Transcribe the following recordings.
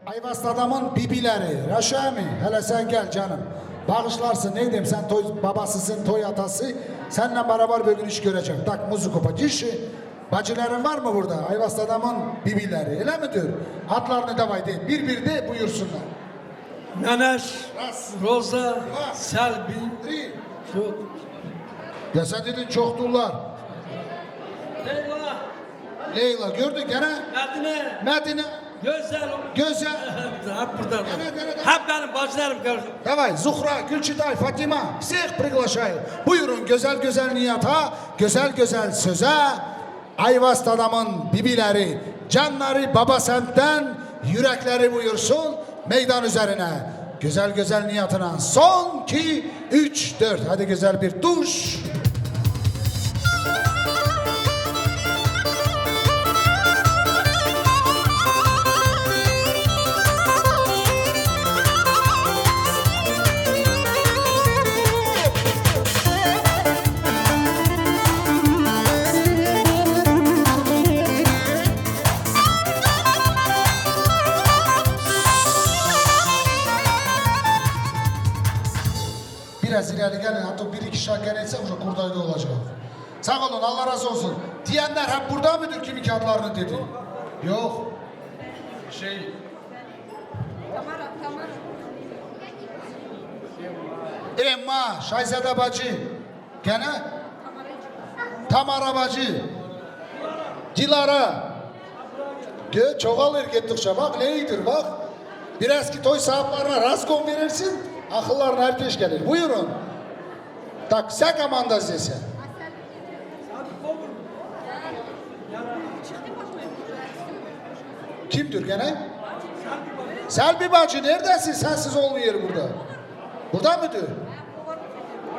Ayvaz adamın bibileri, Raşami, hele sen gel canım. Bağışlarsın, ne diyeyim, sen toy babasısın, toy atası. Seninle beraber bir gün iş göreceğim. Tak muzu kopa, dişi. Bacıların var mı burada? Ayvaz adamın bibileri, öyle midir? Adlarını da vay değil, bir de buyursunlar. Meneş, Ras. Roza, Ras. Selvi, Tri. çok. Ya sen dedin çokturlar. Leyla, Leyla gördün gene. Medine, Medine. Güzel. Güzel. Hep burada. Gene. Hep benim bacılarım. Давай, Zuhra, Gülçitay, Fatima, всех приглашаю. Buyurun güzel niyata, güzel söze. Ayvaz adamın bibileri, canları baba semtten, yürekleri buyursun meydan üzerine. Güzel niyatına son 2, 3, 4. Hadi güzel bir duş. Biraz ileri gelin, hatta bir iki şarkı etse уже kurdayda olacak. Sağ olun, Allah razı olsun. Diyenler hep burada mıdır kimi kağıtlarını dedi? Yok. Emma, Şahzade bacı. Gene? Tamara bacı. Dilara. Çoğalır gittikçe bak neydir bak. Bir eski toy sahiplerine raskon verirsin. Akıllarına herkes gelir. Buyurun. Tak sen amanda zese. Kimdir gene? Selvi bacı neredesin? Sensiz olmuyor burada. Burada mıdır?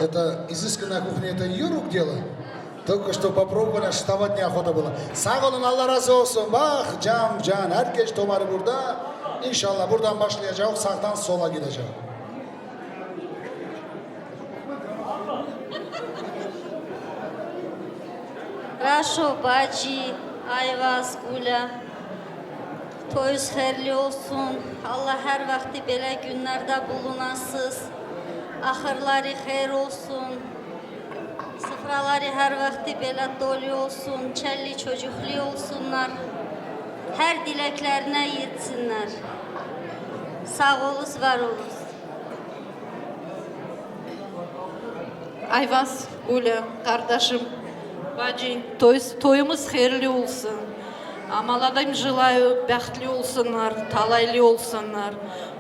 Это изысканная кухня, это ее рук дело. Только что попробовали, вставать неохота было. Sağ olun, Allah razı olsun. Bak can, herkes tomarı burada. İnşallah buradan başlayacak, sağdan sola gidecek. Raşo, bacı, Ayvaz, Gula, toyuz xeyirli olsun. Allah her vakti belə günlərdə bulunasız. Axırları xeyir olsun. Sıfraları her vakti belə dolu olsun. Çəlli çocuklu olsunlar. Her dileklerine yetsinler. Sağ olunuz, var olunuz. Ayvaz, Gula, kardeşim, bacı, toyumuz hayırlı olsun. Молодым желаю бахтли olsunlar, талайлы olsunlar.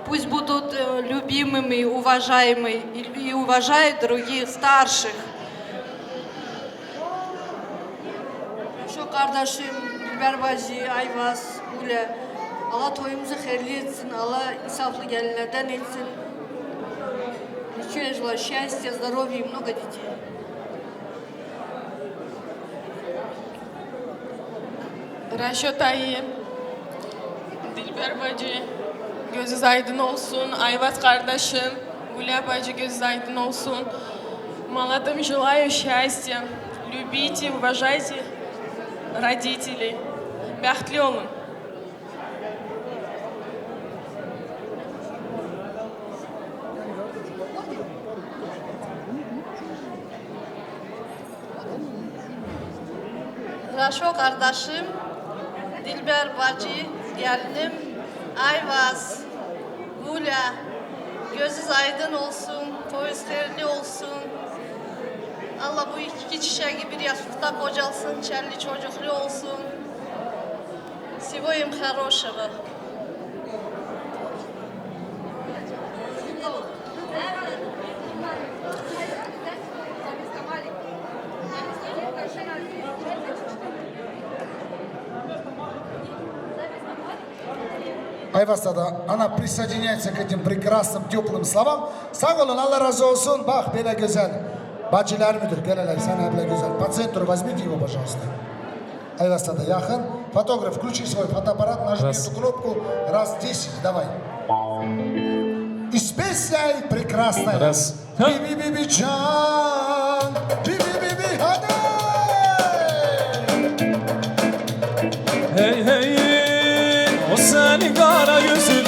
Пусть будут любимыми, уважаемыми и уважают других старших. Şu kardeşim, Dilber bacı, Ayvaz, Gule. Allah toyumuzu hayırlı etsin, Allah insaflı gelinlerden etsin. Еще я желаю счастья, здоровья и много детей. Raşot ayı, Dilber bacı, gözünüz aydın olsun. Ayvaz kardeşim, Gülya bacı, gözünüz aydın olsun. Молодым желаю счастья. Любите, уважайте родителей. Бахтли olun. Raşo kardeşim, Dilber bacı, gelinim, Ayvaz, Gula, gözünüz aydın olsun, toyunuz hayırlı olsun. Allah bu iki çiçeği bir yastıkta kocalsın, çelli çocuklu olsun. Всего им хорошего. Ayvaz'da ana присоединяется к этим прекрасным теплым словам. Sağ olun, Allah razı olsun. Bak böyle güzel. Bacılar müdür? Geleler sana böyle güzel. По центру возьмите его, пожалуйста. Ayvaz'da yakın. Фотограф, включи свой фотоаппарат, нажми эту кнопку. Раз 10, давай. И с песней прекрасной. Раз. Би-би-би-би, Can. Би-би-би-би, hadi. Hey hey, o seni kara gözün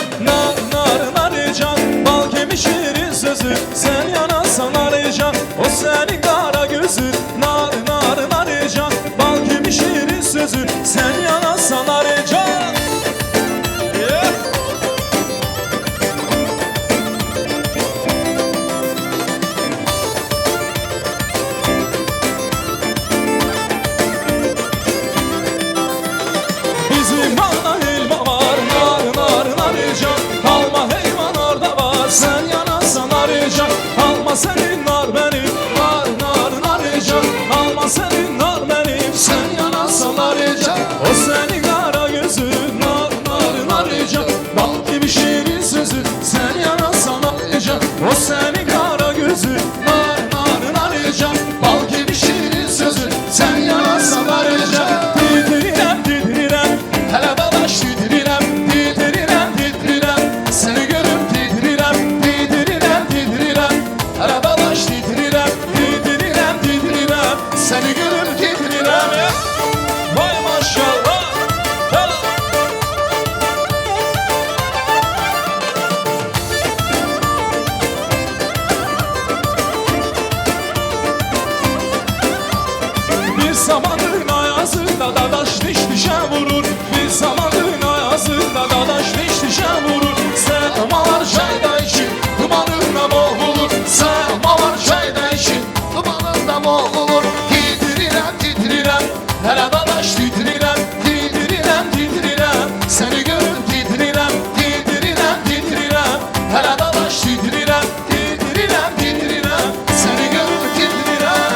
zamanın ayazında dadaş diş dişe vurur. Bir zamanın ayazında dadaş diş dişe vurur. Semalar çayda için dumanına boğulur. Semalar çayda için dumanına boğulur. Titrirem titrirem hele dadaş titrirem. Titrirem titrirem seni gördüm titrirem. Titrirem titrirem hele dadaş titrirem. Titrirem titrirem seni gördüm titrirem.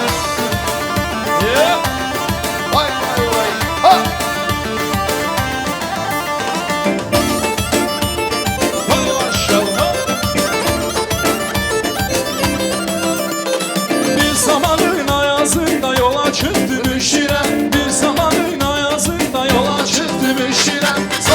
Yeah. Vay vay vay ha. Vay maşallah. Bir zamanın ayazında yola çıktı müşirem. Bir zamanın ayazında yola çıktı müşirem. Sağ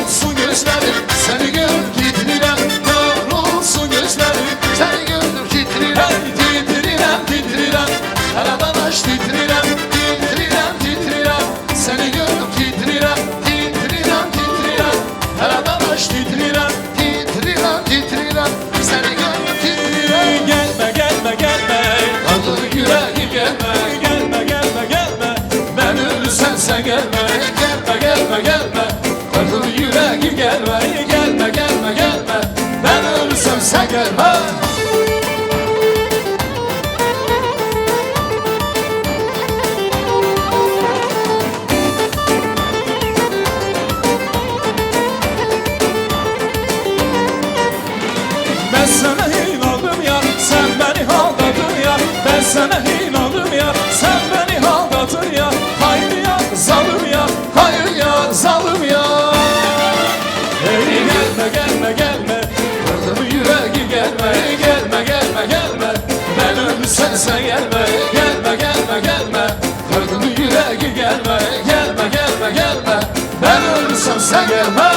olsun gözlerim seni gördüm titrirem. Kör olsun gözlerim seni gördüm titrirem. Titrirem titrirem hele dadaş titrirem. Titrirem titrirem seni gördüm titrirem. Titrirem titrirem hele dadaş titrirem. Titrirem titrirem seni gördüm titrirem. Gelme gelme gelme kaldır yüreğim gelme. Gelme gelme gelme ben ölürsen sen gelme. Gelme gelme gelme kaldır yüreğim gelme. Gelme gelme gelme ben ölürsem sen gelme. Ben sana inandım ya, sen beni aldatın ya. Ben sana inandım ya, sen beni aldatın ya. Hayır ya zalim ya, hayır ya zalim ya. Hey gelme gelme gelme, kırdım yüreği gelme. Gelme gelme gelme, ben ölürsen sen gelme. Gelme gelme gelme, kırdım yüreği gelme. Gelme gelme gelme, ben ölürsem sen gelme.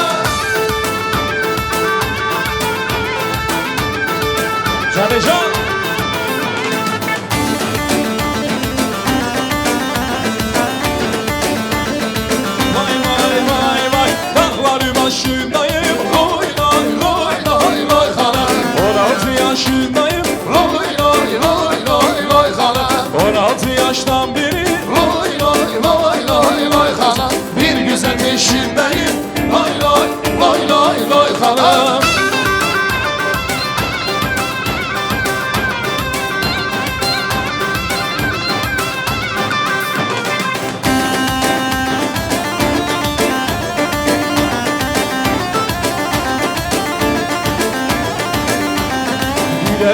Canecan. Vay vay vay vay dağları başındayım. Loy loy loy loy loy hala. 16 yaşındayım. Loy loy loy loy loy hala. 16 yaştan beri. Loy loy loy loy loy hala. Bir güzel peşindeyim. Loy loy loy loy loy hala.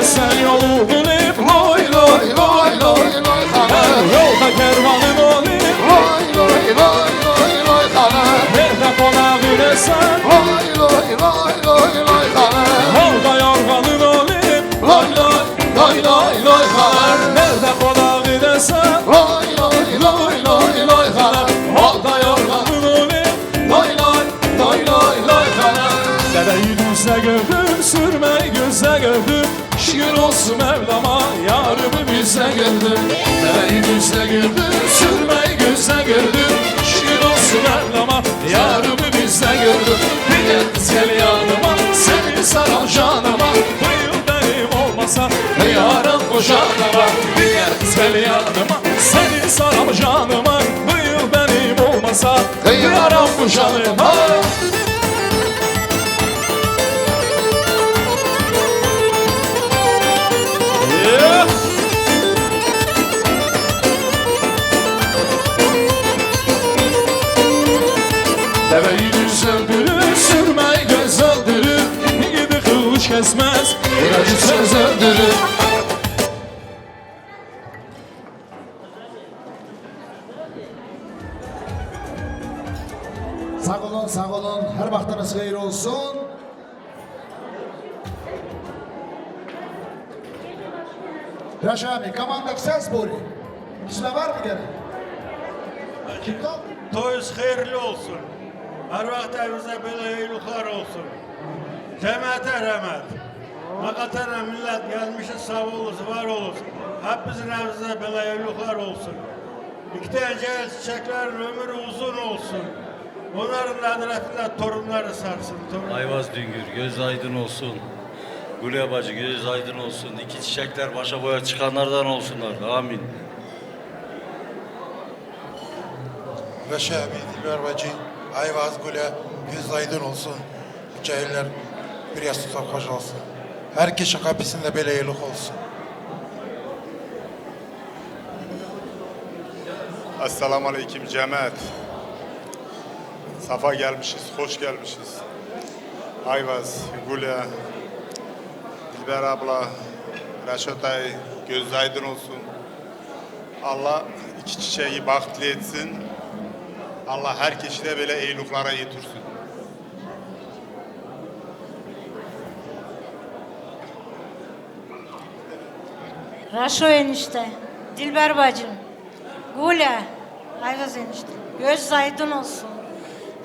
Sen yolu bilip loy loy loy loy loy hala. Yolda kervanın olayım. Loy loy loy loy loy hala. Nerede konağı desen. Loy loy loy loy loy hala. Yolda yorganın olayım. Loy loy loy loy loy hala. Nerede konağı desen. Loy loy loy loy loy hala. Yolda yorganın olayım. Loy loy loy loy loy hala. Dedeyi düzle gördüm, sürmeyi gözle gördüm. Şükür olsun Mevlam'a, yarımı bize gördüm. Deveyi düzle gördüm, sürmeyi gözle gördüm. Şükür olsun Mevlam'a, yarımı bize gördüm. Bir gel kız gel yanıma, seni saram canıma. Bu yıl benim olmasa, yarın bu canıma. Bir gel kız gel yanıma, seni saram canıma. Bu yıl benim olmasa, yarın bu canıma. Deveyi düz öldürür, sürmeyi göz öldürür. Gidi kılıç kesmez, ilacı söz öldürür. Sağ olun, her vaxtınız xeyir olsun. Raş abi, komanda ses bori. Kisme var mı gene? Kim kaldı? Toyuz hayırlı olsun. Her vakit evimizde böyle iyilikler olsun. Cemaate rahmet. Hakikaten millet gelmişiz sağ olursun, var olursun. Hepimizin evimizde böyle iyilikler olsun. İki tane çiçeklerin ömrü uzun olsun. Onların adresinde torunları sarsın. Ayvaz Düngür, göz aydın olsun. Gülya bacı göz aydın olsun. İki çiçekler başa boya çıkanlardan olsunlar. Amin. Reşe abi, Dilber bacı, Ayvaz Gül'e göz aydın olsun. Cahiller bir yastıkta hoş olsun. Herkesin kapısında böyle iyilik olsun. Esselamu Aleyküm cemaat. Safa gelmişiz, hoş gelmişiz. Ayvaz, Gül'e, Dilber abla, Reşat ay, göz aydın olsun. Allah iki çiçeği bahtlı etsin. Allah herkesi de böyle iyiliklara yetirsin. Raşo enişte, Dilber bacım, Gule, Ayvaz enişte, göz aydın olsun.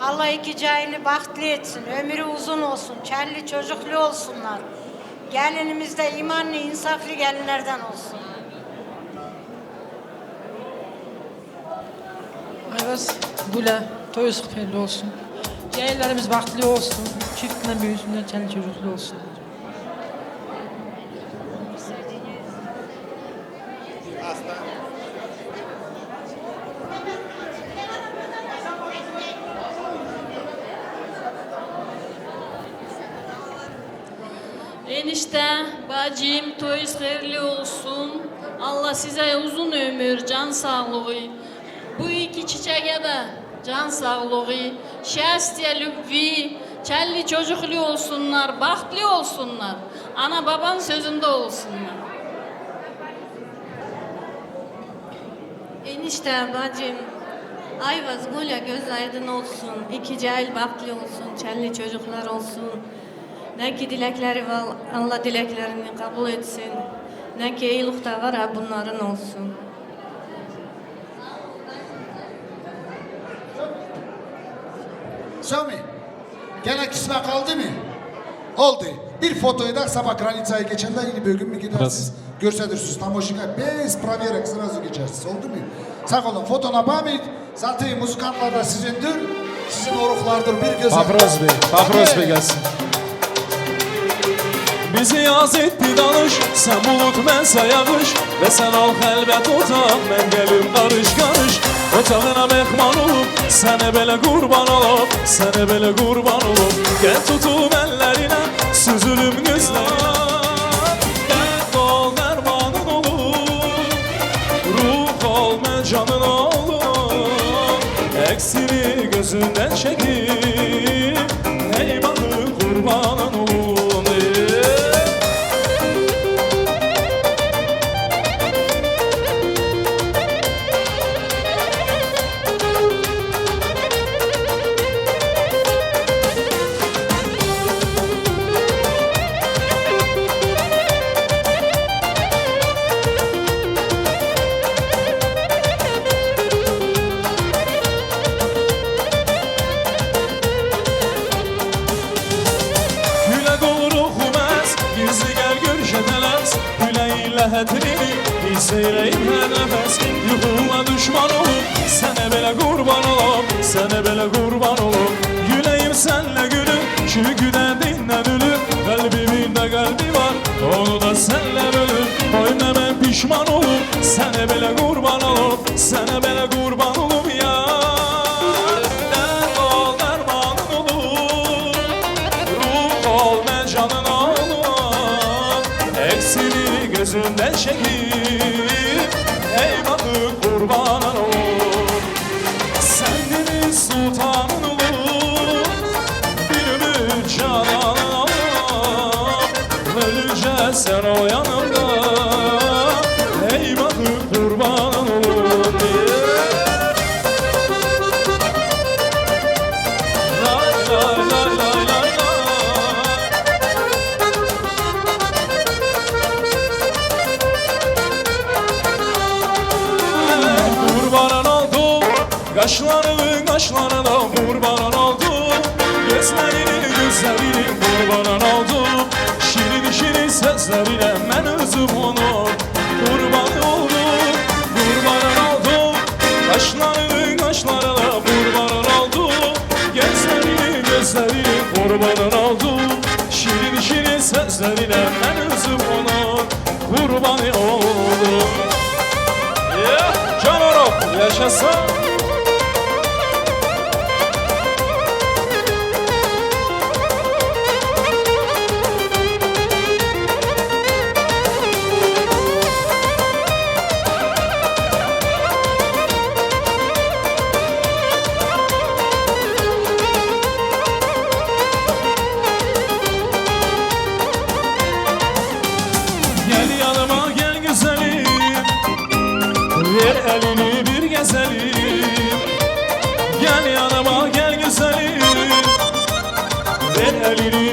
Allah iki cahili bahtlı etsin, ömrü uzun olsun, kelli çocuklu olsunlar. Gelinimiz de imanlı, insaflı gelinlerden olsun. Ayvaz, Gule, toyuz hayırlı olsun. Cahillerimiz bahtlı olsun, çiftinden büyüsünler, kelli çocuklu olsun. Enişte, bacım, toyuz hayırlı olsun. Allah size uzun ömür, can sağlığı. Bu iki çiçeğe de can sağlığı, şahsiye, lübvi, kelli çocuklu olsunlar, bahtlı olsunlar. Ana baban sözünde olsunlar. Enişte, bacım, Ayvaz, Gül'e göz aydın olsun. İki cahil bahtlı olsun, kelli çocuklar olsun. Ne ki dilekleri var, Allah dileklerini kabul etsin. Ne ki iyilikte var, bunların olsun. Sami, gene kisme kaldı mı? Oldu. Bir fotoyu da sabah granitsaya geçenden yine bir gün mü gidersiniz? Görsedirsiniz tam hoşuna. Bez praviyerek sırası geçersiniz. Oldu mu? Sağ olun. Fotona bağmayın. Zaten muzikanlar da sizindir. Sizin oruklardır. Bir göz. Pafroz Bey gelsin. Bizi yaz etti danış, sen bulut mənsə yağış ve sen al xəlbət otaq, mən gəlim qarış qarış. Otağına mehman olub, sənə belə qurban olub, sənə belə qurban olub. Gəl tutub əllərinə, süzülüm gözlərinə. Dərd ol, dərmanın olur, ruh ol, mən canın olur. Əksini gözündən çəkib, eyvanı qurbanın olur. Seyreyim her nefes yuxuma düşman olup sənə belə qurban olub, sənə belə qurban olub. Güləyim sənlə gülüm, çünki dərdindən ölüm. Qəlbimin də qəlbi var, onu da sənlə bölüm. Boyuna mən pişman olub, sənə belə qurban olub, sənə belə qurban olub ya. Dərd ol, dərmanın olur, ruh ol, mən canın olur. Eksini gözündən çəkir, eyvanı qurbanın olur. Səndinin sultanın olur, bir ümid cananın olur. Ölünce sen o yanımda, eyvanı qurbanın olur. Lay lay lay lay lay lay. Kurbanın oldu, kaşlarının kaşlarına kurbanın oldu. Gözlerinin gözlerinin kurbanın oldu. Şirin şirin sözlerine ben özüm onu kurban oldum. Kurbanın oldu, kaşlarının kaşlarına kurbanın oldu. Gözlerinin gözlerinin kurbanın oldu. Şirin şirin sözlerine ben özüm onu kurban oldum. Can Orok yaşasın.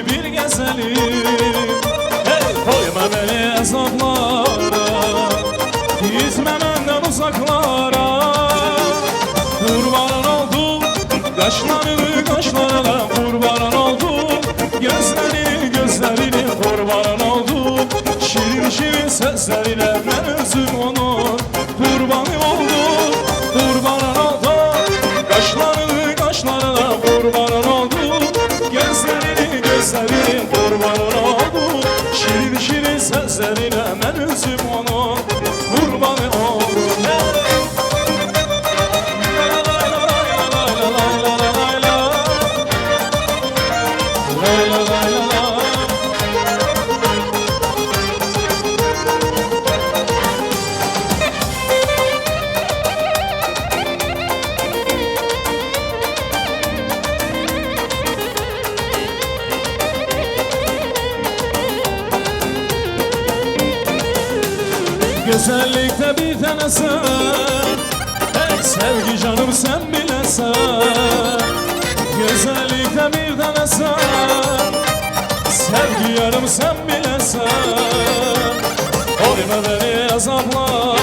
bir gezelim. Hey, koyma beni azaplara, gitme benden uzaklara. Kurban oldum kaşlarına, kurban oldum gözlerini kurban oldum. Şirin şirin sözlerine ben özüm onun kurbanı oldum. Kurban oldum kaşlarına, kurban oldum gözlerini kurban oldum. Şirin şirin sözlerine ben özüm onun kurbanı oldum. Güzellikte bir tanesi, hey sevgi canım sen bilesen. Güzellikte bir tanesi, sevgi yarım sen bilesen. Koyma beni azaplara,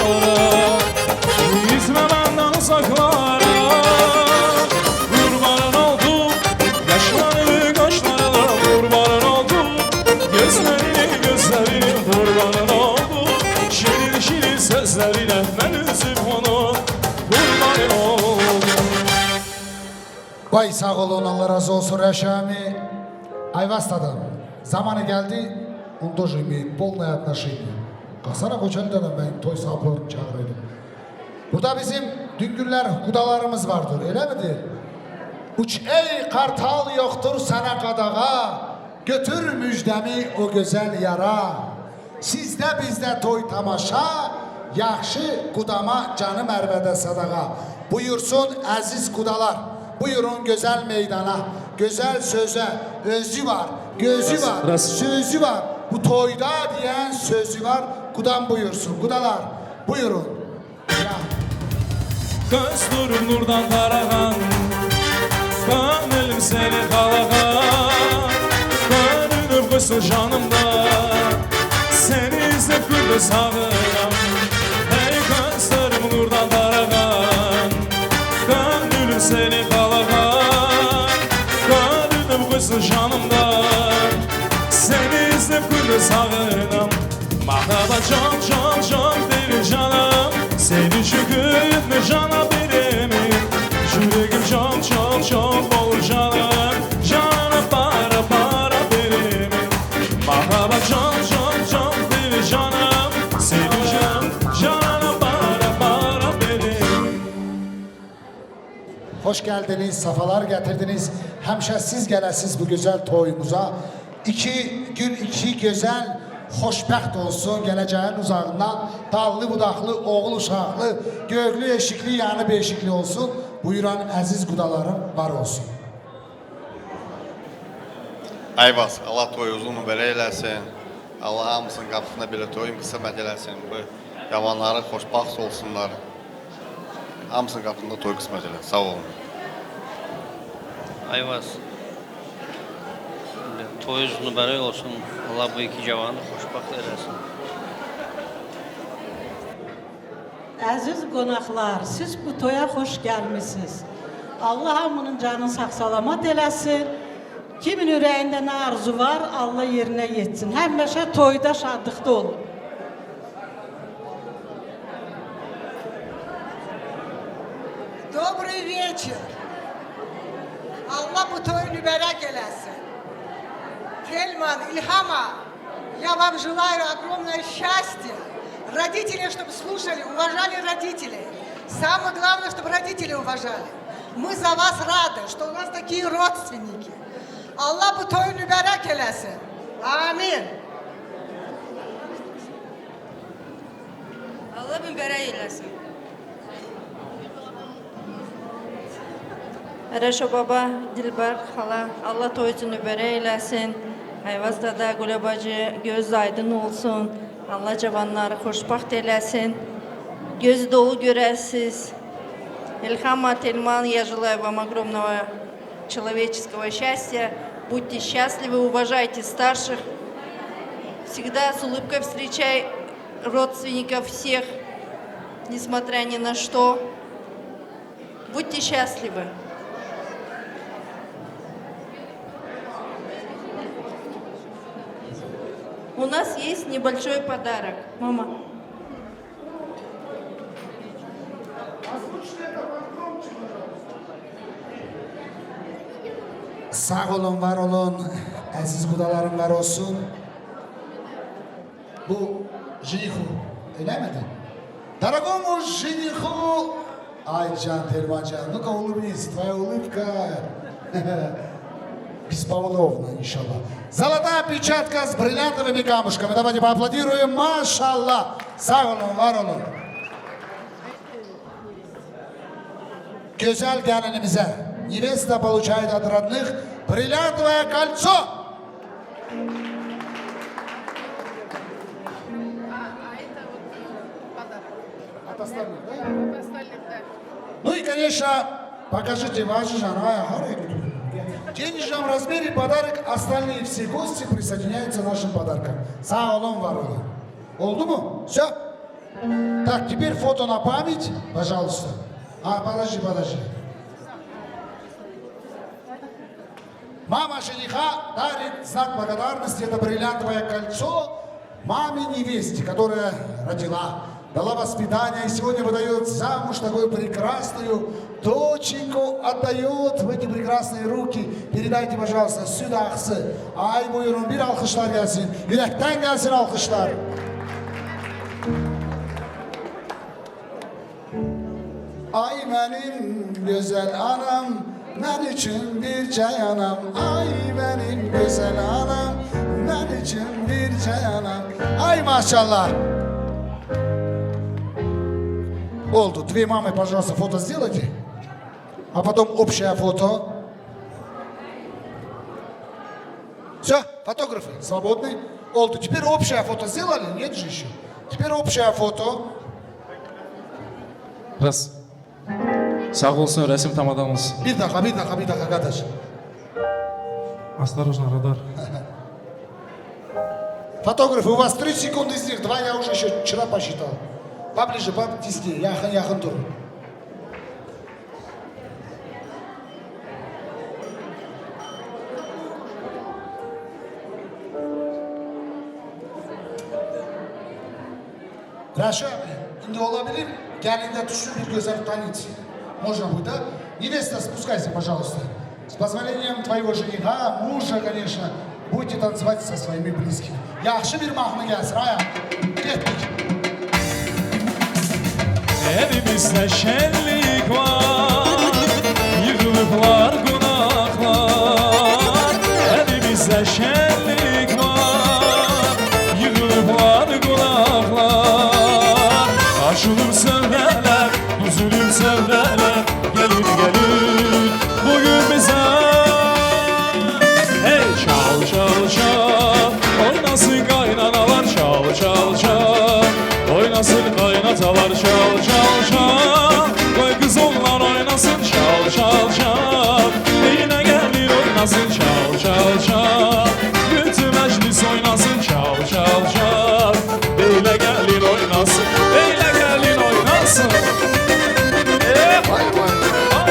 gitme benden uzaklara. Kurban oldum kaşlarına, kurban oldum gözlerini kurban oldum. Şirin şirin sözlerine ben üzüm onu kurban oldum. Vay sağ olun, Allah razı olsun Reşami. Ayvaz'da zamanı geldi. Onda jimi, полное отношение. Kasara Koçalı'dan ben toy saplarını çağırıyordum. Burada bizim düngürler, kudalarımız vardır, öyle midir? Uç ey kartal yoktur sana kadağa, götür müjdemi o güzel yara. Sizde bizde toy tamaşa, yaxşı kudama canım ərvədə sadaqa. Buyursun əziz kudalar, buyurun güzel meydana, güzel söze özü var, gözü var, sözü var. Bu toyda diyen sözü var, kudam buyursun. Kudalar buyurun. Gözlerim nurdan tarağan, gönlüm seni kalağan. Gönlüm kısır canımda, seni izlep gündü sağıram. Hey gözlerim nurdan tarağan, gönlüm seni kalağan. Gönlüm kısır canımda, seni izlep gündü sağıram. Mahaba can deli canım, seni şükür cana birimi. Yüreğim çok olur canım, canım para birimi. Mahaba can deli canım, seni canım para birimi. Hoş geldiniz, safalar getirdiniz. Hemşe siz gelesiz bu güzel toyumuza. 2 gün 2 güzel, xoşbəxt olsun, gələcəyin uzağından dallı budaqlı, oğul uşaqlı, göklü eşikli, yanı beşikli olsun. Buyuran əziz qudalarım var olsun. Ayvaz, Allah toy uzun belə eləsin. Allah hamısının qapısında belə toyun qismət eləsin. Bu yavanları xoşbaxt olsunlar. Hamısının qapısında toy qismət eləsin. Sağ olun. Ayvaz. Toy uzun bərək olsun. Allah bu iki cavanı xoşbaxt eləsin. Əziz qonaqlar, siz bu toya xoş gəlmisiniz. Allah hamının canını sağ-salamat eləsin. Kimin ürəyində nə arzu var, Allah yerinə yetsin. Həmişə toyda şadlıqda olun. Добрый вечер. Allah bu toyu mübarək eləsin. Тельман, Ильхама, я вам желаю огромное счастья. Родители, чтобы слушали, уважали родителей. Самое главное, чтобы родители уважали. Мы за вас рады, что у нас такие родственники. Allah bu toyu mübarək eləsin. Amin. Allah mübarək eləsin. Reşo baba, Dilber hala, Allah toyucunu mübarək eləsin. Ayvaz dada, Gule bacı, göz aydın olsun. Allah cavanları xoşbaxt eləsin. Göz dolu görəsiz. Ильхама, Тельман, я желаю вам огромного человеческого счастья, Будьте счастливы, уважайте старших. Всегда с улыбкой встречай родственников всех, несмотря ни на что. Будьте счастливы. У нас есть небольшой подарок. Мама. Sağ olun, var olun. Aziz kudalarım var olsun. Bu жениху, öyle miydi? Дорогому жениху. Ай, Can Termancan, ну-ка улыбнись, твоя улыбка. Бесповоротно, иншаллах. Золотая печатка с бриллиантовыми камушками. Давайте поаплодируем, машаллах. Sağ olun, var olun. Güzel gelinimize невеста получает от родных бриллиантовое кольцо. От остальных, да? Ну и, конечно, покажите ваши жанры. В денежном размере подарок, остальные все гости присоединяются к нашим подаркам. Sağ olun, var olun. Oldu mu? Все? Так, теперь фото на память, пожалуйста. Подожди. Мама жениха дарит знак благодарности, это бриллиантовое кольцо маме невесте, которая родила, дала воспитание и сегодня выдает замуж такую прекрасную доченьку, отдает в эти прекрасные руки. Передайте, пожалуйста, сюда. Ay buyurun, bir alkışlar gelsin. Yürekten gelsin alkışlar. Ay benim güzel anam, ben için bir cayanam. Ay benim güzel anam, ben için bir cayanam. Ay maşallah. Oldu. Две мамы, пожалуйста, фото сделайте. А потом общее фото. Все, фотографы свободны. Oldu. Теперь общее фото сделали? Нет же еще. Теперь общее фото. Раз. Sağ olsun, resim tamamladı olsun. Bir dakika kardeş. Осторожно, радар. Фотографы, у вас 3 секунды из них. 2 я уже еще вчера посчитал. Поближе, потеснее. Yakın dur. Хорошо. Şimdi olabilir. Gelinde tuşlu bir güzel tanıt. Можно будет, да? Невеста, спускайся, пожалуйста. С позволением твоего жениха, мужа, конечно, будете танцевать со своими близкими. Yaxşı bir mahnı gelsin. Aya. Gittik. Evimizde şenlik var, yığılıplar konaklar. Evimizde şenlik var, yığılıplar konaklar. Açılır sevreler, düzülür sevreler, gelir bugün bize. Hey çal çal çal, oynasın kaynanalar, çal çal çal. Oynasın kaynatalar, çal çal çal. Koy kız onlar oynasın, çal çal çal. Yine gelir oynasın, çal çal çal. Bütün meclis oynasın, çal çal çal. Beyle gelin oynasın, beyle gelin oynasın.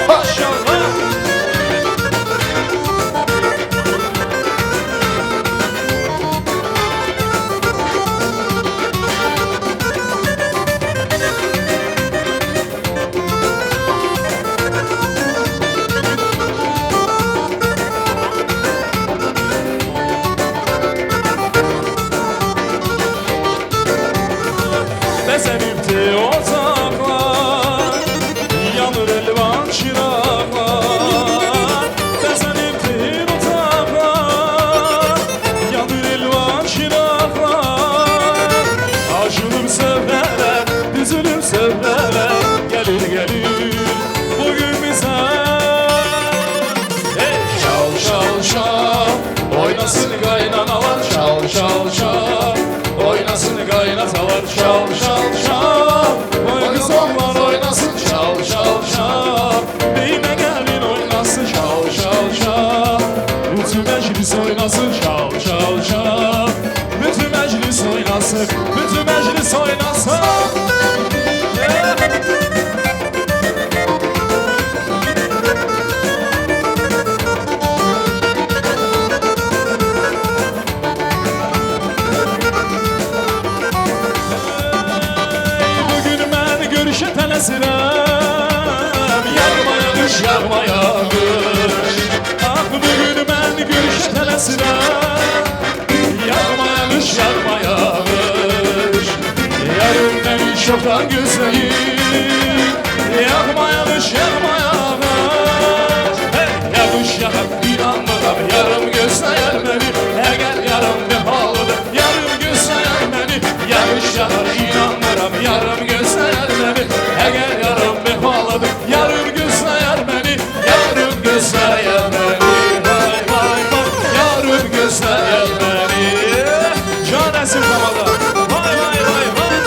Maşallah. Bezenipti ocaklar, yanır elvan çıraqlar. Bezenipti ocaklar, yanır elvan çıraqlar. Açılır sevreler, düzülür sevreler, gelir bugün bize. Hey çal çal çal, oynasın kaynanalar, çal çal çal. Oynasın kaynatalar, çal çal çal. Koy kız onlar oynasın, çal çal çal. Beyime gelin oynasın, çal çal çal. Bütün meclis yağış yağma yağış Ah bugün ben gülüş tələsirəm Yağma yağış yağma yağış Yarın benim çoktan gözləyim Yağma yağış yağma yağış Hey yağış yağar inanmıram yarım gözləyər məni Əgər yarım bir halıdır yarım gözləyər məni Yağış yağar inanmıram yarım gözləyər məni Əgər yarım bir halıdır yarım gözləyər məni Yarım gözləyər məni Vay vay vay yarım gözləyər məni Can əsir zamanda Vay vay vay vay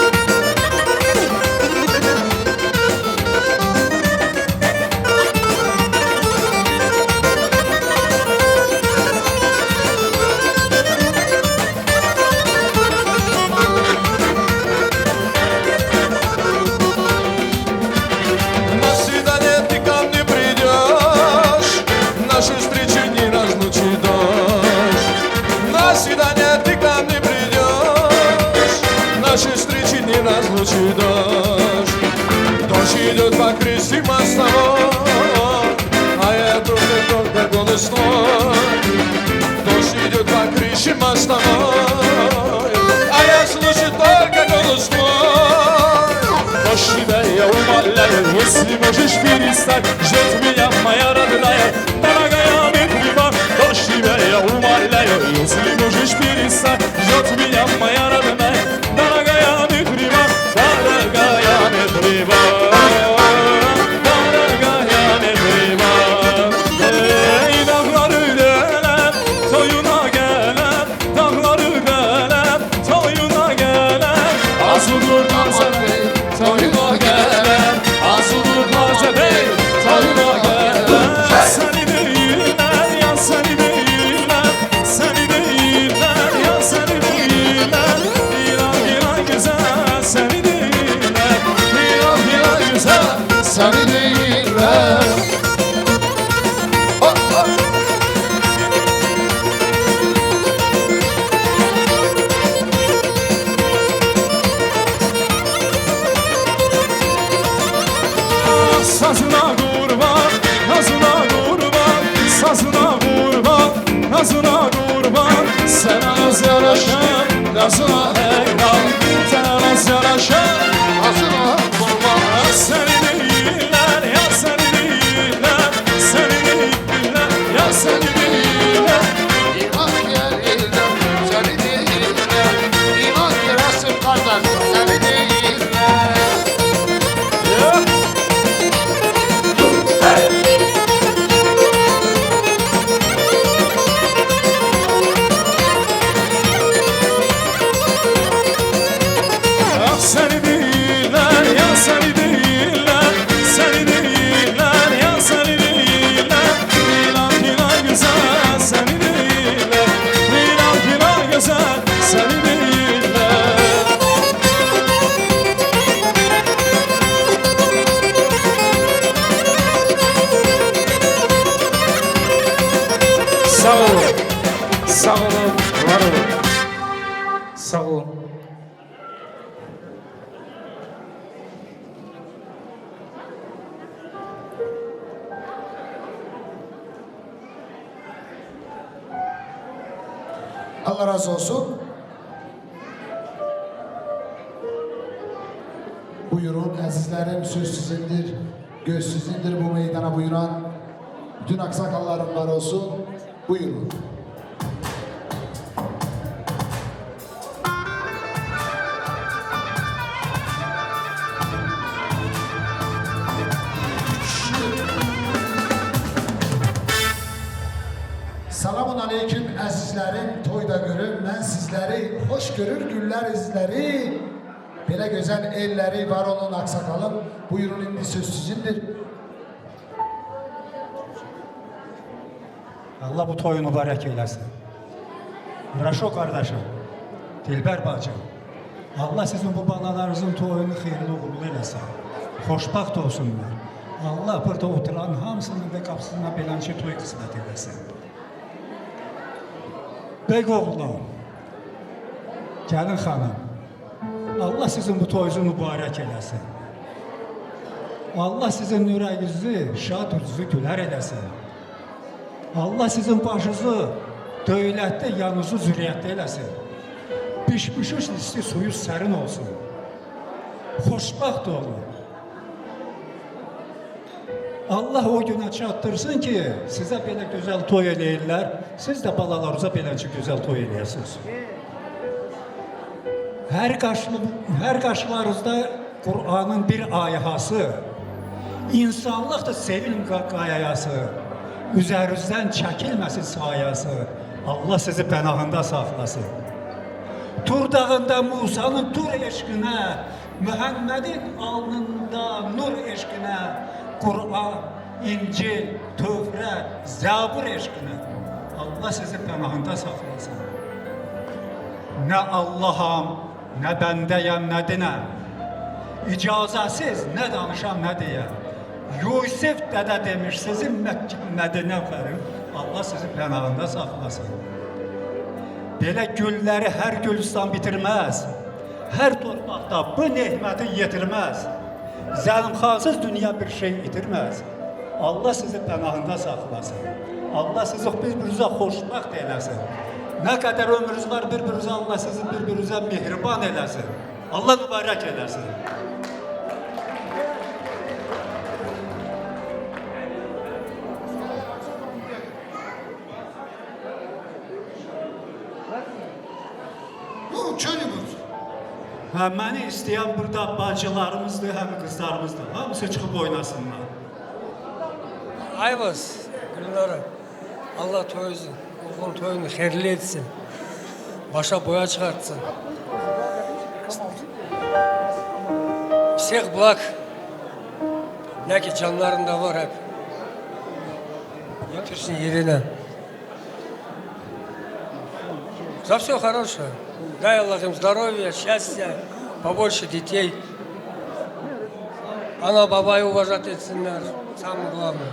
На свидание ты ко мне придешь Наши встречи не разлучит дождь На свидание ты ко мне придешь Наши встречи не разлучит дождь Дождь идет по крестным мостовой А я только голос твой Дождь идет по крыше мостовой А я слышу только голос твой Дождь тебя я умоляю, если можешь перестать Ждет меня моя родная, дорогая Митрима Дождь тебя я умоляю, если можешь перестать Ждет меня моя родная, дорогая Митрима Дорогая Митрима Dağları delem, toyuna gelen Dağları delem, toyuna gelen Azılır Nazebey, toyuna gelen Azılır Nazebey, toyuna gelen Seni değiller, ya seni değiller Seni değiller, ya seni değiller İlan ilan güzel, seni değiller İlan ilan güzel, seni değiller Sazına kurban, nazına kurban Sazına kurban, nazına kurban Sana naz yaraşan, nazına heyran Sana naz yaraşan, nazına kurban Seni değiller, ya seni değiller Seni değiller, ya seni değiller İman yerinde seni değiller İman yerasın kardeş seni değiller Ah seni değiller, ya seni değiller Seni değiller, ya seni değiller İlan ilan güzel, seni değiller İlan ilan güzel, seni değiller Sağ olun, sağ olun, var olun Sağ olun Allah razı olsun. Buyurun azizlerim, söz sizindir, göz sizindir bu meydana buyuran. Bütün aksakallarım var olsun. Buyurun. Selamun aleyküm əzizlərim, toyda görüm mən sizləri, hoş görür güller izləri. Belə gözəl elləri var olun aksakalım, buyurun indi söz sizindir. Allah bu toyu mübarək eyləsin. Raşo qardaşım, Dilbər bacım, Allah sizin bu balalarınızın toyunu xeyirli uğurlu eləsin. Xoşbaxt olsunlar. Allah burada oturan hamısının da qapısına beləncə toy qismət eləsin. Bey oğlum, gəlin xanım, Allah sizin bu toyunuzu mübarək eləsin. Allah sizin yüreğinizi, şad yüzü güler eləsin. Allah sizin başınızı dövlətdə, yanınızı zürriyyətdə eləsin. Pişmişiş listi suyu sərin olsun. Xoşbaxt olun. Allah o günə çatdırsın ki, sizə belə gözəl toy eləyirlər, siz də balalarınıza beləncə gözəl toy eləyəsiniz. Hər qarşılarınızda Qur'anın bir ayəsi, insanlıq da sevin qayayası, üzərinizdən çəkilməsin sayası, Allah sizi pənahında saxlasın. Tur dağında Musanın tur eşqinə, Mühəmmədin alnında nur eşqinə, Qur'an, İncil, Tövrat, Zabur eşqinə, Allah sizi pənahında saxlasın. Nə Allaham, nə bəndəyəm, nə dinəm, icazəsiz nə danışam, nə deyəm. Yusuf dədə demiş, sizin Mədinə fərim, Allah sizi pənahında saxlasın. Belə gülləri hər gülüstan bitirməz, hər torpaqda bu nehməti yetirməz. Zəlimxansız dünya bir şey itirməz. Allah sizi pənahında saxlasın. Allah sizi bir-birinizə xoşbaxt eləsin. Nə qədər ömrünüz var bir-birinizə, Allah sizi bir-birinizə mehriban eləsin. Allah mübarək eləsin. Məni istəyən burada bacılarımızdır, həm qızlarımızdır. Hamısı çıxıb oynasınlar. Ayvaz, Gülnara, Allah toyunuzu, oğul toyunu xeyirli etsin. Başa boya çıkartsın. Şeyh Bulak, ne ki canlarında var hep. Götürsün yerine. За все хорошее. Дай Аллах им здоровья, счастья, побольше детей. Ana babayı уважать etsinler. Самое главное.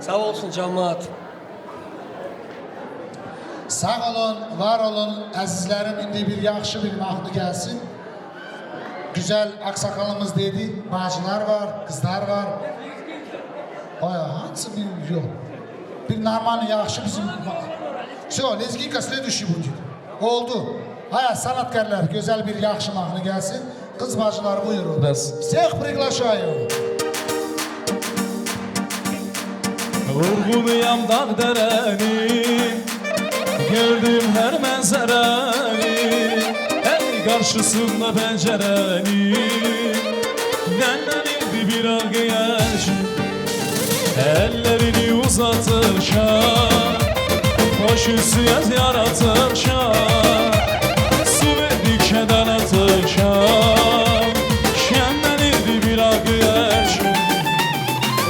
Sağ olsun cemaat. Sağ olun, var olun əzizlərim. İndi bir yaxşı bir mahnı gəlsin. Güzel aksakalımız dedi. Bacılar var, kızlar var. Hansı bir yok. Bir normal yaxşı bizim... Все, Lezginka следующий будет. Oldu. Sanatkarlar güzel bir yaxşı mahnı gelsin. Kız bacılar buyurun. Всех приглашаю. Vurğuluyam dağ dərəni, gördüm hər mənzərəni, hər qarşısında pəncərəni, nəndənildi bir ağayaç, əllərini uzatırşan, hoş üstüyəz yaratırşan, su verdik kədən atırşan, şənlənildi bir ağayaç,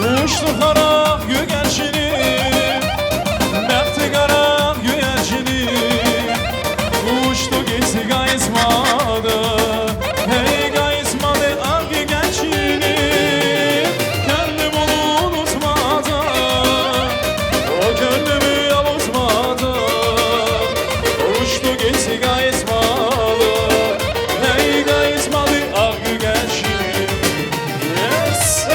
uçdu xarab gögərçini, bəxti qarab gögərçini, uçdu getdi qayısmadı, hey qayısmadı ağ gögərçini, könlüm onu unutmadı, o könlümü avutmadı, uçdu getdi qayısmadı, hey qayısmadı ağ gögərçini. Yes!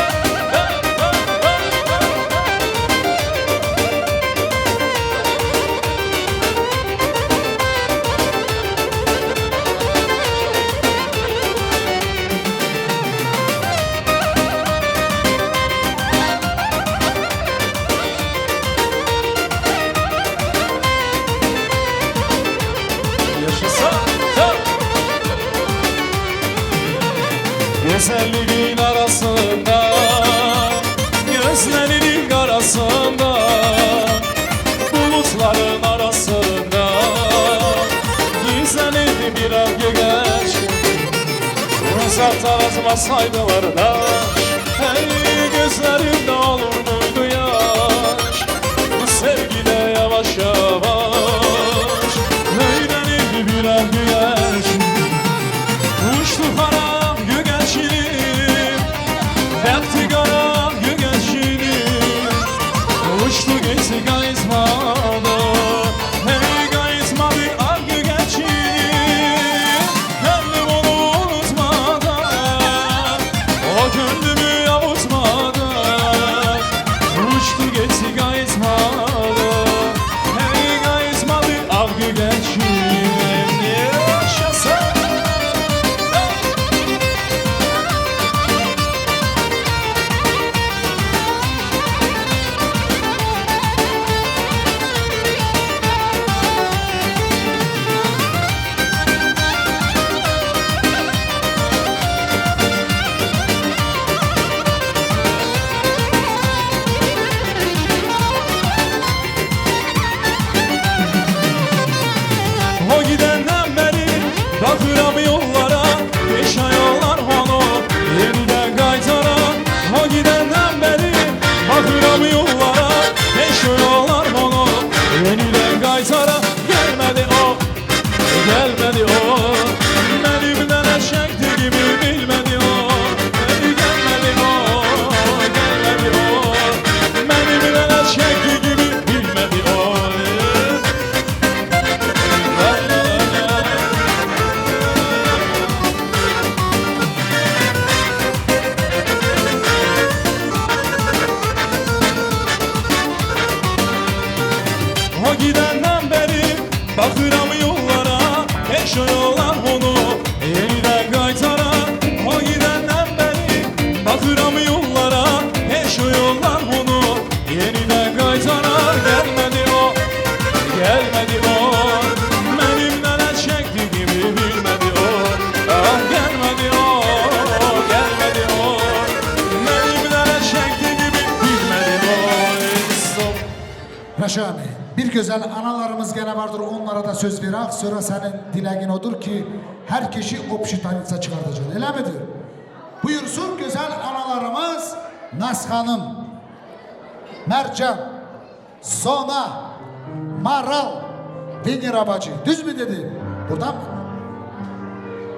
Güzelliğin arasında, gözlerinin arasında, bulutların arasında, gizlenirdi bir ağ göğeç, uzakta azmasaydılar da, hey gözlerimde olur muydu yaş, bu sevgide yavaş yavaş, öğrenirdi bir ağ göğeç, uçtu haram göğeçini, bəxti qarab gögərçini, uçdu getdi qayısmadı, hey qayısmadı ağ gögərçini, könlüm onu unutmadı, o qaytara Gəlmədi o, gəlmədi o Mənimdən əşəkdi kimi bilmədi o Gəlmədi o, gəlmədi o Mənimdən əşəkdi gibi bilmədi o O gidəndən bəri baxıram yollara Heç o yollar onu yenidən qaytara O gidəndən bəri baxıram yollara Heç o yollar onu yenidən qaytara Gəlmədi o, gəlmədi o Mənimdən əl çəkdi kimi bilmədi o Ah gəlmədi o, gəlmədi o Mənimdən əl çəkdi gibi bilmədi o Stop. Raşami, bir güzel analarımız gene vardır, onlara da söz verək. Sonra senin dileğin odur ki her kişi opşitanitsa çıkartacak. Öyle midir? Buyursun güzel analarımız Naz Hanım, Mercan, Sona, Maral, Venera bacı. Düz mü dedim? Buradan mı?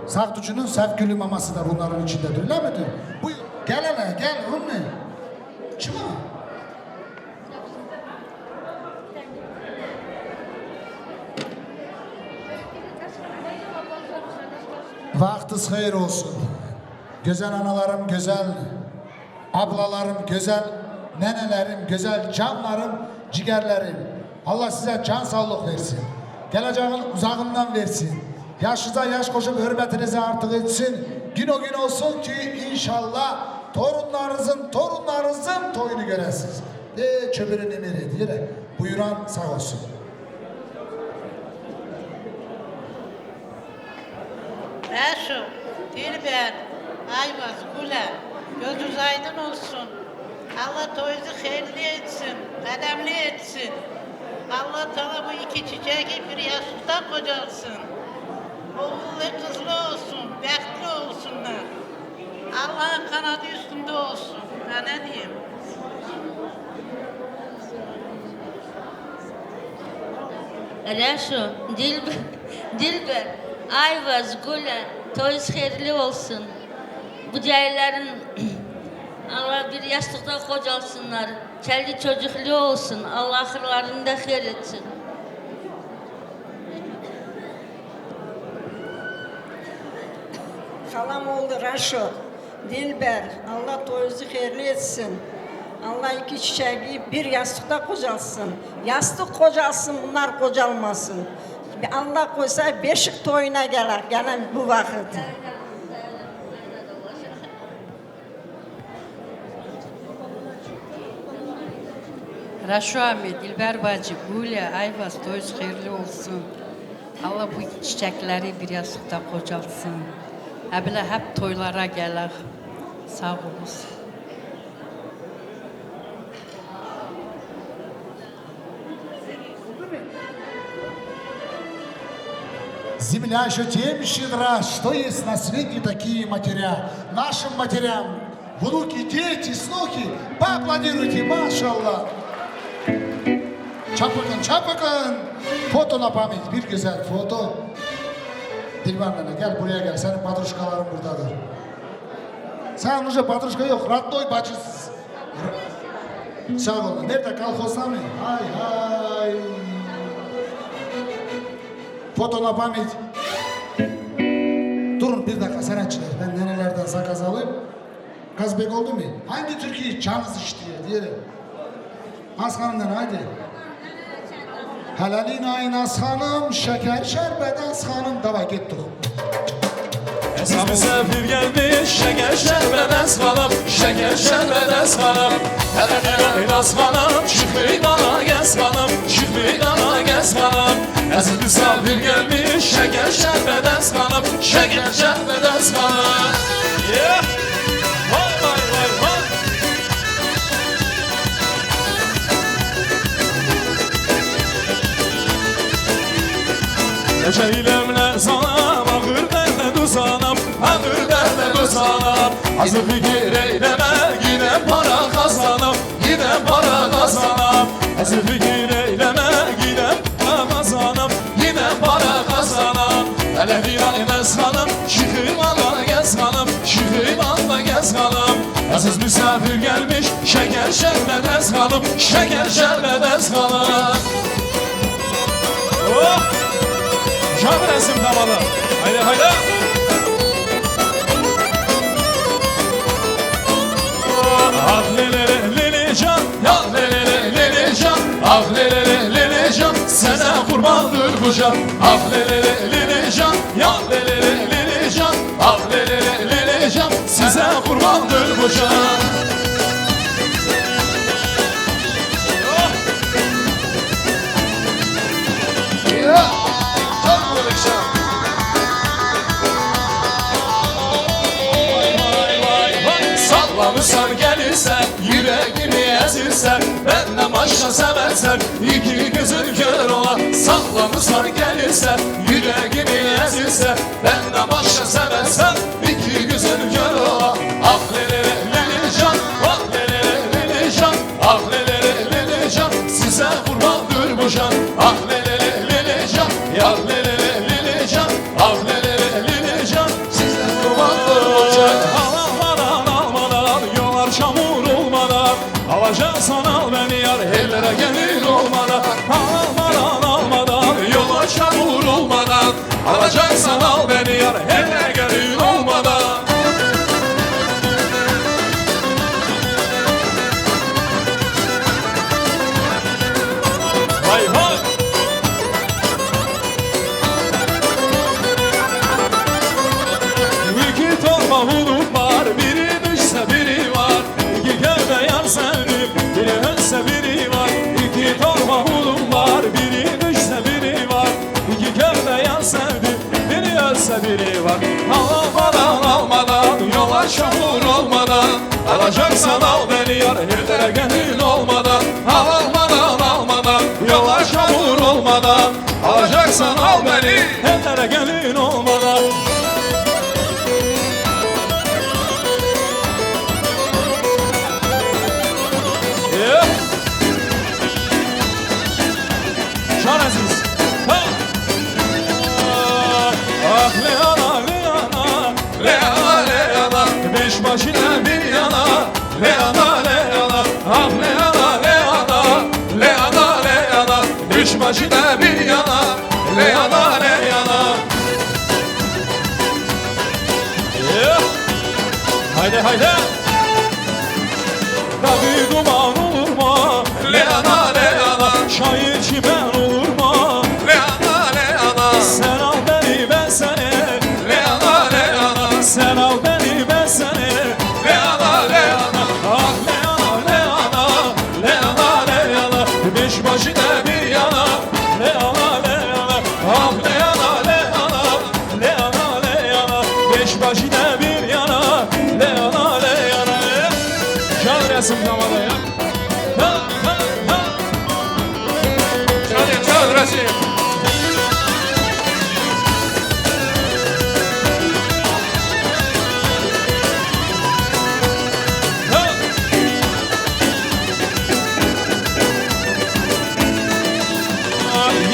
Saktucu'nun sevgili maması da bunların içindedir. Öyle midir? Buyur. Gel hele gel. Rummi. Çıma. Vaktiniz hayır olsun. Güzel analarım, güzel ablalarım, güzel nenelerim, güzel canlarım, ciğerlerim. Allah size can sağlık versin. Geleceğin uzağından versin. Yaşınıza yaş koşup hürmetinizi artık etsin. Gün o gün olsun ki inşallah torunlarınızın toyunu göresiniz. Çöpürün emiri diye buyuran sağ olsun. Reşo, Dilber, Ayvaz, Gule, gözünüz aydın olsun. Allah toyunuzu hayırlı etsin, kademli etsin. Allah Teala bu iki çiçeği bir yastıkta kocalsın. Oğullu kızlı olsun, bekli olsunlar. Allah'ın kanadı üstünde olsun. Ben ne diyeyim? Reşo, Dilber, Ayvaz, Gule, toyunuz hayırlı olsun. Bu değerlerin Allah bir yastıkta kocalsınlar. Çelli çocuklu olsun. Allah ahırlarını da hayır etsin. Halam oldu Raşo, Dilber, Allah toyunuzu hayırlı etsin. Allah iki çiçeği bir yastıkta kocalsın. Yastık kocalsın, bunlar kocalmasın. Allah koysa beşik toyuna gelen bu vakit. Raşo Ahmet, Dilber bacı, Gule, Ayvaz, toyunuz hayırlı olsun. Allah bu çiçekleri bir yastıkta kocalsın. Həbilə hep toylara gələr. Sağ olasın. Земля еще тем щедра, что есть на свете такие матеря. Нашим матерям, внуки, дети, снухи, поаплодируйте, машаллах. Çapıkın, çapıkın. Foto na pamit, bir güzel foto. Dilber nene gel buraya gel, senin patruşkaların buradadır. Sen уже patruşka yok, родной bacısız. Sağ olun, nerede kolxozda mı? Hay hay. Foto na pamit. Durun bir dakika sanatçılar, ben nenelerden sakız alayım. Kazbek oldu mu? Hangi türküyü canınız işliyor diyelim. Aslanımdan haydi. Helalin ayın aslanım, şeker şerbet aslanım. Davay gittik. Esam misafir gelmiş, şeker şerbet aslanım, şeker şerbet aslanım. Helalin ayın aslanım, çık meydana aslanım, çık meydana aslanım. Esam misafir gelmiş, şeker şerbet aslanım, şeker şerbet aslanım. Yeah! Vay vay vay vay! Eceylemler sana bakır derle duzanam, bakır derle duzanam. Azı fikir eyleme, yine para kazanam, yine para kazanam. Azı fikir eyleme, yine para Hele virayınız hanım Şıkıvanla gez hanım Şıkıvanla gez hanım Aziz misafir gelmiş Şeker şerbedez hanım Şeker şerbedez hanım Oh! Can resim tamalı Haydi haydi Ah lele lele can Ya lele lele can Ah lele lele can Sana kurbandır bu can Ah lele lele can Ya lele lele can Ah lele lele can Size kurbandır bu can Ya çok konuşan Sallamışsan gelirsen Yüreğimi ezirsen Benden başka seversen İki gözün kör ola Sallamışsan gelirsen Yüreğimi ezirsen Benden başka seversen İki gözün kör ola Ah lele lele can Ah lele lele can Ah lele lele can Size kurbandır bu can Ah lele lele can Ya lele lele can Ah lele lele can Size kurbandır bu can Çamur olmadan Alacaksan al beni yar Ellere gelin olmadan Almadan Yola çamur olmadan Alacaksan al beni yar Ellere gelin olmadan Vay vay İki torba hulum var Biri düşse biri var İki gövde yar sevdim Biri ölse biri var İki torba hulum var Biri düşse biri var İki gövde yar sevdim Biri ölse biri var Almadan Yola çamur olmadan Alacaksan al beni yar Ellere gelin olmadan Almadan Yola çamur olmadan Alacaksan al beni Ellere gelin olmadan Can Aziz ha! Ah Leana Leana Leana Leana Beş başına bir yana Leana Leana Ah Leana Leana Leana Leana Beş başına bir yana Leana Leana Haydi haydi Tabi duman olur mu Leana Leana Şair çimen olur mu Leana Leana Sen al beni ben seni Leana Leana Sen al beni ben seni Leana Leana Ah Leana Leana Leana Leana Beş başına bir yana Leana Leana Ah Leana Leana Leana Leana Beş başına bir yana Leana Leana Can resim tamalı ya Can resim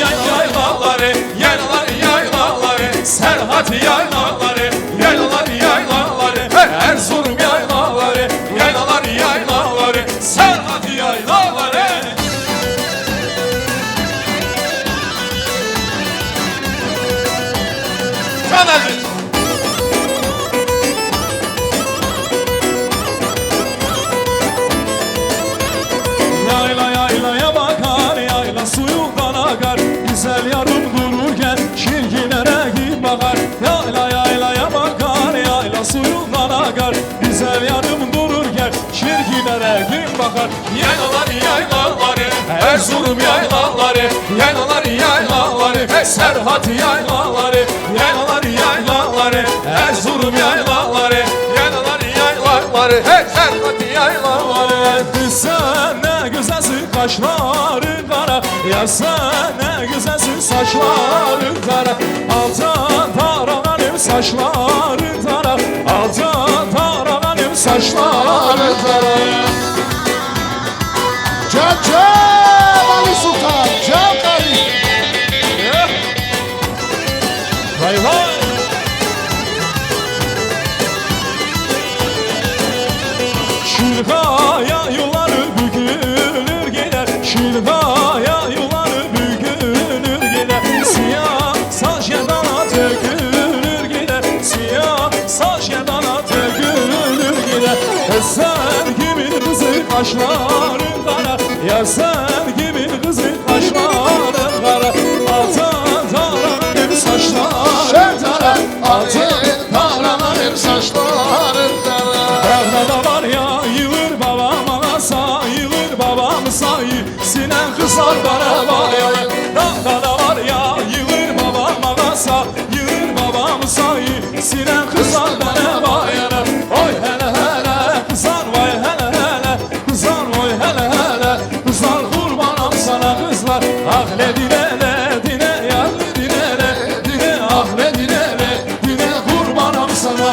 Yaylaları, yaylaları Serhat yaylaları, yaylaları Erzurum yaylaları, yaylaları Serhat yaylaları Can Aziz Yaylaya bakar, yayla suyundan akar Güzel yarım dururken şirkinlere kim bakar Yaylaya bakar, yayla suyundan akar Güzel yarım dururken şirkinlere kim bakar Yaylaları, Erzurum yaylaları Serhat yaylaları, Erzurum yaylaları Serhat yaylaları Sen ne güzelsin kaşların kara Ya sen ne güzelsin saçların kara Altan taralarım saçların kara Altan taralarım saçların kara Can Ali Sultan Can Karı Vay vay saçların kara. Yar sen gibi kızın kaşların kara. Altın taranır saçların kara. Altın taranır saçların kara. Dağda da var ya yığır babama sayılır babam sayı. Sinen kızlar bana var ya. Dağda da var ya yığır babama sayılır babam sayı. Sinen kızlar bana var ya. Oy hele hele kızlar vay hele hele. Kızlar oy hele hele. Kızlar kurbanım sana kızlar. Ah le dile dile yar dile dile. Ah le dile dile kurbanım sana.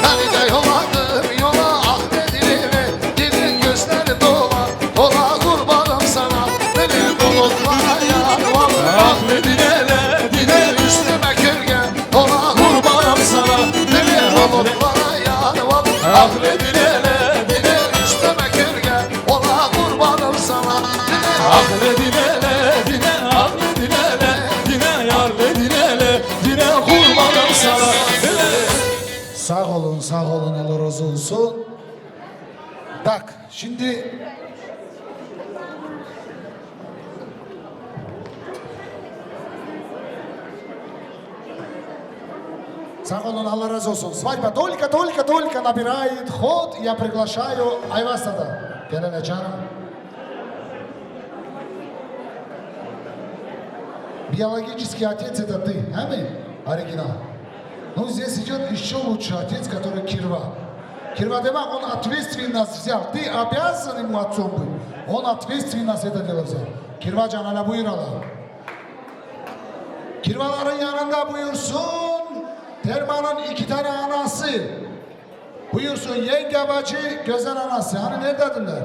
Hani de yoladır yola ah ne dilime. Dilin gözleri dola ola kurbanım sana. Beni bulutlara yar vallahi. Ah le dile dile Üstüme kölge ola kurbanım sana. Beni bulutlara yar vallahi. Ah le dile Dile üstüme kölge ola kurbanım sana. Ah le dile dile ah le dile dile yar le dile dile kurbanım sana. Sağ olun, sağ olun, Allah razı olsun. Tak, şimdi Сам olun, Allah razı olsun. Свадьба только набирает ход. Я приглашаю Айвастада. Gelene canım. Биологический отец это ты, а мы? Оригинал. Ну, здесь идет еще лучший отец, который Кирва. Кирва Демак, он ответственность взял. Ты обязан ему отцом быть. Он ответственность это дело взял. Кирva canına buyuralım. Kirvaların yanında buyursun. Derman'ın 2 tane anası. Buyursun yenge bacı, Gözen anası. Hani nerededirler?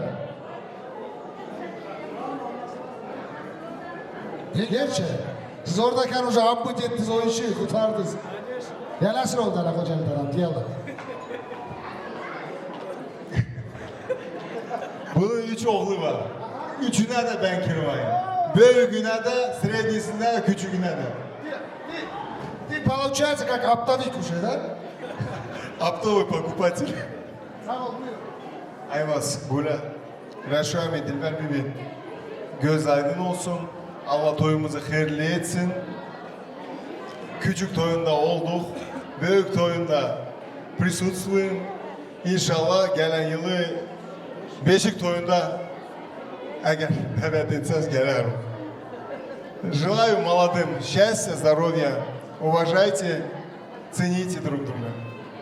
Gerçi. Siz oradayken hoca abbut ettiniz o işi, kurtardınız. Ya nasıl oldu hala kocanın tarafı diyorlar. Bunun 3 oğlu var. Üçüne de ben kirvayım. Büyüğüne de, srednisine de, küçüğüne de. Ты получается как оптовик уже, да? Оптовый покупатель. Sağ ol, buyur. Ayvaz, Gula, Raşu Ahmet, Dilber Bibi. Göz aydın olsun. Allah toyumuzu hayırlı etsin. Küçük toyunda olduk. Büyük toyunda присутствуем. İnşallah gelen yılı Beşik toyunda eğer evet etseniz gelirim. Желаю молодым счастья, здоровья. Уважайте, цените друг друга.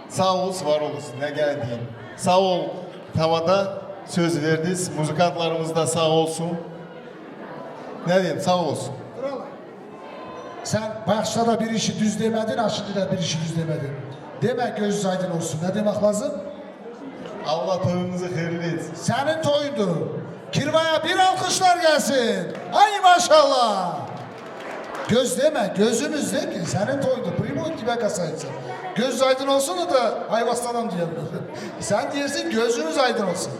Sağ ol, var olasın. Ne geldiğin. Sağ ol, tavada söz verdiniz. Müzikantlarımız da sağ olsun. Ne diyeyim, sağ olsun. Sen başta da bir işi düz demedin, şimdi de bir işi düz demedin. Demek gözünüz aydın olsun. Ne demek lazım? Allah toyumuzu hayırlı etsin. Senin toyundur. Kirvaya bir alkışlar gelsin. Ay maşallah. Göz deme, gözümüz de ki senin toyundur. Primo gibi kasaysın. Göz aydın olsun da Ayvastan'ım diyelim. Sen diyersin gözümüz aydın olsun.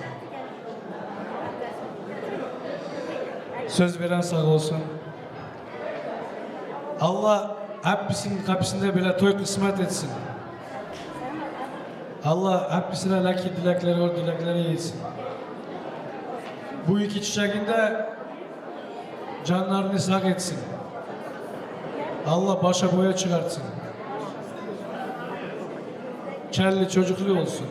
Söz veren sağ olsun. Allah hepsinin kapısında bile toy kısmet etsin. Allah hepsine laki dilekleri o dilekleri etsin. Bu iki çiçeğinde canlarını sağ etsin. Allah başa boya çıkartsın. Kelli çocuklu olsun.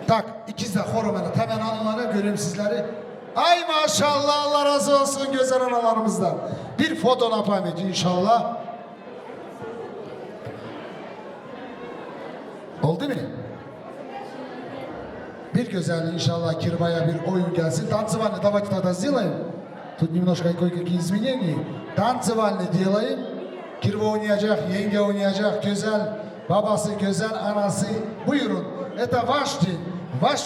Tak, ikiz de horomana, hemen anıları göreyim sizleri. Ay maşallah, Allah razı olsun güzel analarımızdan. Bir foto yapayım inşallah. Oldu mu? Bir güzel inşallah Kirvaya bir oyun gelsin. Танцевальный давайте тогда сделаем. Тут немножко кое-какие изменения. Танцевальный делаем. Kirva oynayacak, yenge oynayacak, güzel babası, güzel anası. Buyurun. Это ваш день. Vaş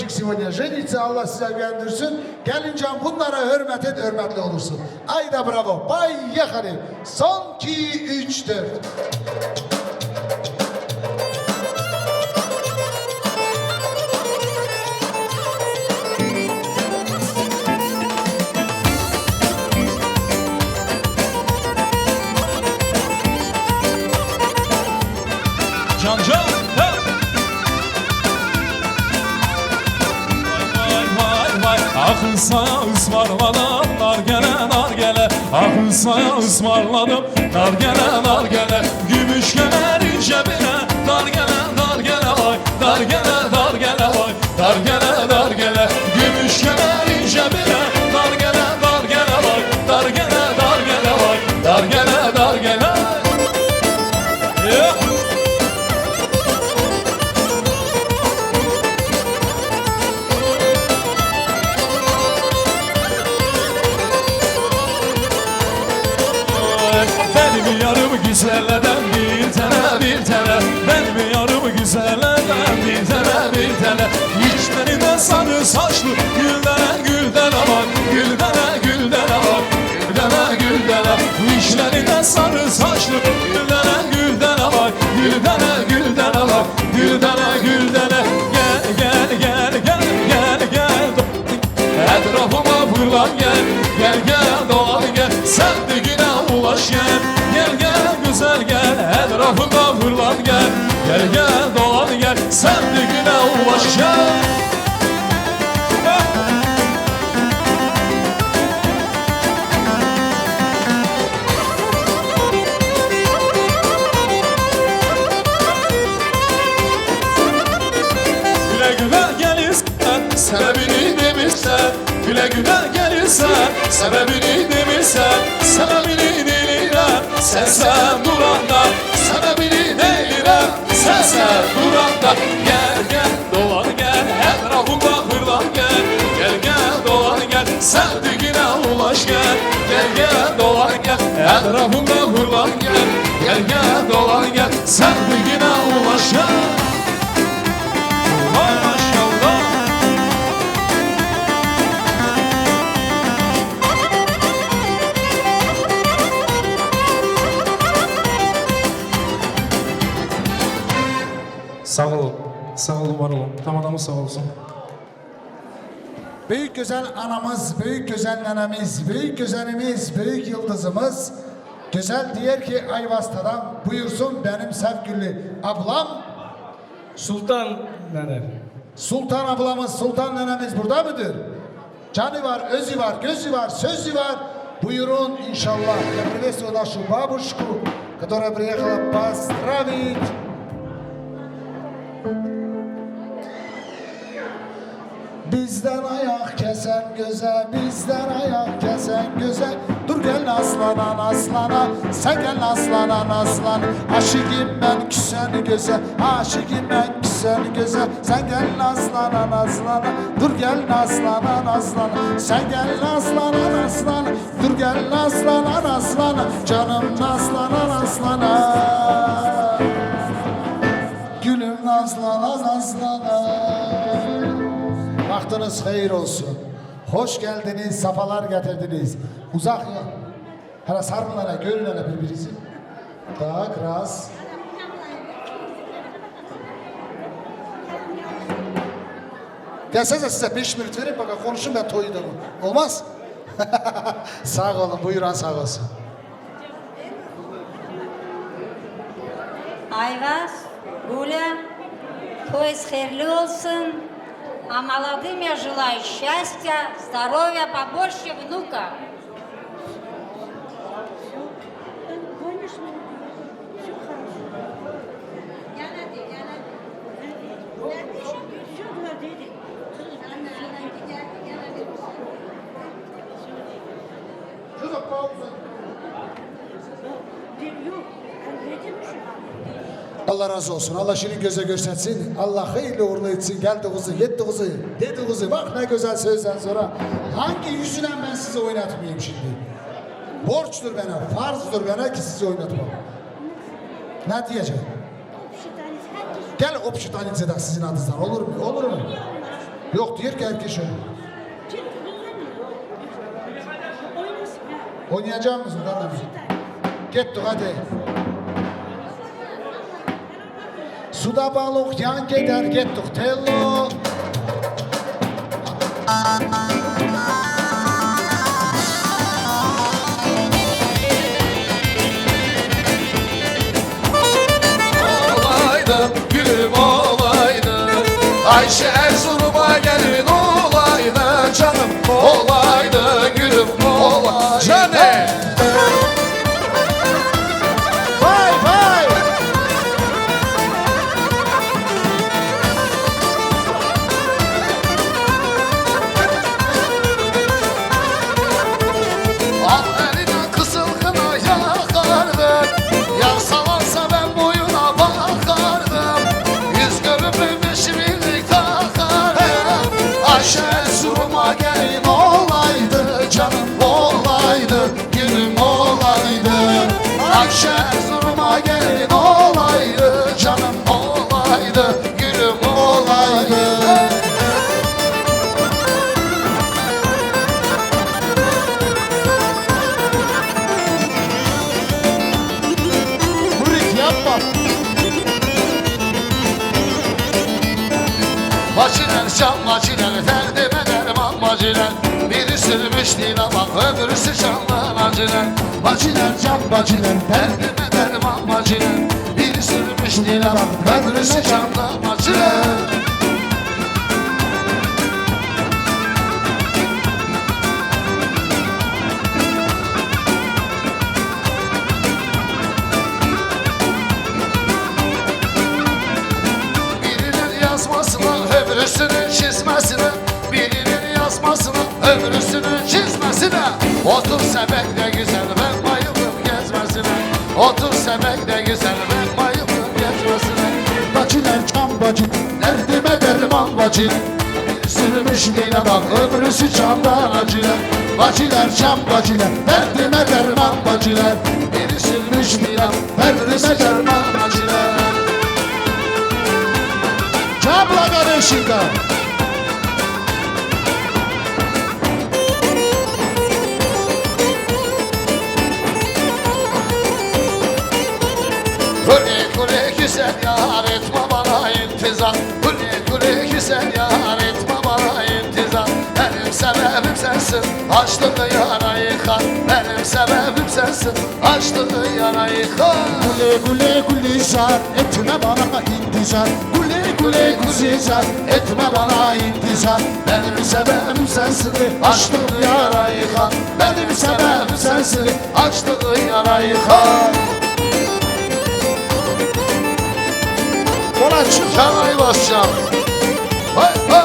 сегодня женится, Allah size güvendirsin. Gelincan bunlara hürmet et, hürmetli olursun. Ayda bravo. Поехали. Son 2, 3, 4. Can can Akıl saya ısmarladım nargele nargele Akıl saya ısmarladım nargele nargele Gümüş kemerin cebine nargele nargele vay Nargele nargele vay Nargele nargele Gümüş kemerin cebine nargele nargele vay Nargele nargele vay Nargele nargele Yeah. Benim yarım güzellerden bir tane bir tane Benim yarım güzellerden bir tane İçleri de sarı saçlı güldene güldene bak Güldene güldene bak Güldene güldene İçleri de sarı saçlı güldene güldene bak Güldene güldene bak Güldene güldene Gel gel gel gel gel gel Etrafıma fırlan gel Gel gel dolan gel Sen de güne ulaş gel Gel gel güzel gel Etrafıma fırlan gel Gel gel dolan gel Sen de güne ulaş gel Güle güle gelirsen sebebini demişsen Güle güle gelirsen sebebini demişsen Sebebini delirem sen duranda Sebebini delirem sen duranda Gel gel dolan gel etrafımda hırlan gel Gel gel dolan gel sevdiğine ulaş gel Gel gel dolan gel etrafımda hırlan gel Gel gel dolan gel sevdiğine ulaş gel Maşallah Sağ olun. Sağ olun, var olun. Tam adamı sağ olsun. Büyük güzel anamız, büyük güzel nenemiz, büyük güzelimiz, büyük yıldızımız. Güzel diyer ki Ayvaz'dan buyursun benim sevgili ablam. Sultan nenem. Sultan ablamız, Sultan nenemiz burada mıdır? Canı var, özü var, gözü var, sözü var. Buyurun inşallah. Я приветствую нашу бабушку, которая приехала поздравить. Bizden ayak kesen göze, bizden ayak kesen göze. Dur gel aslanan aslana, sen gel aslanan aslan. Aşıkım ben küsen göze, aşıkım ben küsen göze. Sen gel aslanan aslana, dur gel aslanan aslana. Sen gel aslanan aslana, dur gel aslanan aslana. Canım aslanan aslana. Gülüm nazlanan aslana. Vaktiniz hayır olsun. Hoş geldiniz, safalar getirdiniz. Uzak ya. Hala sarılın hele, görün hele birbirinizi. Tak, raz. Gelsenize size 5 minut vereyim bakın konuşun ben toyu da bu. Olmaz? Sağ olun, buyuran sağ olsun. Ayvaz, Гуля, твой хайırlı olsun. А молодым я желаю счастья, здоровья, побольше внука. Allah razı olsun. Allah şirin göze görsetsin. Allah hayırlı uğurlu etsin. Geldi kızı, yetti kızı, dedi kızı. Bak ne güzel sözden sonra. Hangi yüzüne ben sizi oynatmayayım şimdi? Borçtur bana, farzdır bana ki sizi oynatmam. Ne diyeceğim? Gel общеtanitseden sizin adınızdan olur mu? Olur mu? Yok diyor ki herkes şöyle. Oynayacak mısın? Tamam. Gittik hadi. Suda balık yan gider gittik tello. Olaydı, gülüm olaydı. Ayşe Erzurum'a gelin olaydı canım. Olaydı, gülüm olaydı. Canım. Vay vay. Al eline kısılgına yakardım. Yar salarsa ben boyuna bakardım. Yüz görümlüymüş birlik takardım. Ayşe Erzurum'a gelin olaydı canım olaydı. Gülüm olaydı. Ayşe Erzurum'a gelin olaydı canım olaydı. Gülüm olaydı. Murit yapma. Bacılar can bacılar derdime derman bacılar. Biri sürmüş değil ama öbürüsü canlan acılar. Bacılar can bacılar derdime derman bacılar. Biri sürmüş değil ama öbürüsü canlan acılar. Birinin yazmasına öbürüsünün çizmesine. Birinin yazmasına öbürüsünün çizmesine. Otur sebek de güzel ben bayıldım gezmesine. Otur sebek de güzel ben bayıldım gezmesine. Bacılar can bacı. Derdime derman bacı. Bir sürmüş dile bak öbürüsü candan acılar. Bacılar can bacılar derdime derman bacılar. Bir sürmüş dile derdime derman acılar. Cabla karışında. Kule kule güzel yar etme bana intizar. Kule kule güzel yar etme bana intizar. Benim sebebim sensin açtığı yara yıkar. Benim sebebim sensin açtığı yara yıkar. Gule gule gülizar etme bana intizar. Gule gule gülizar etme bana intizar. Benim sebebim sensin açtığı yara yıkar. Benim sebebim sensin açtığı yara yıkar. Ona çık. Canayı basacağım. Hay hay.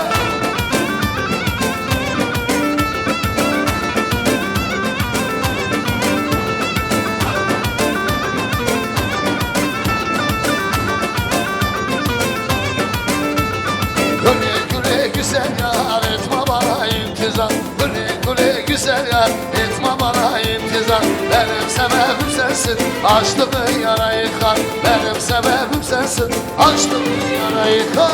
Güle güle güzel yar etme bana intizar. Güle güle güzel yar etme bana intizar. Benim sebebim sensin açtığı yara yıkar. Benim sebebim sensin açtığı yara yıkar.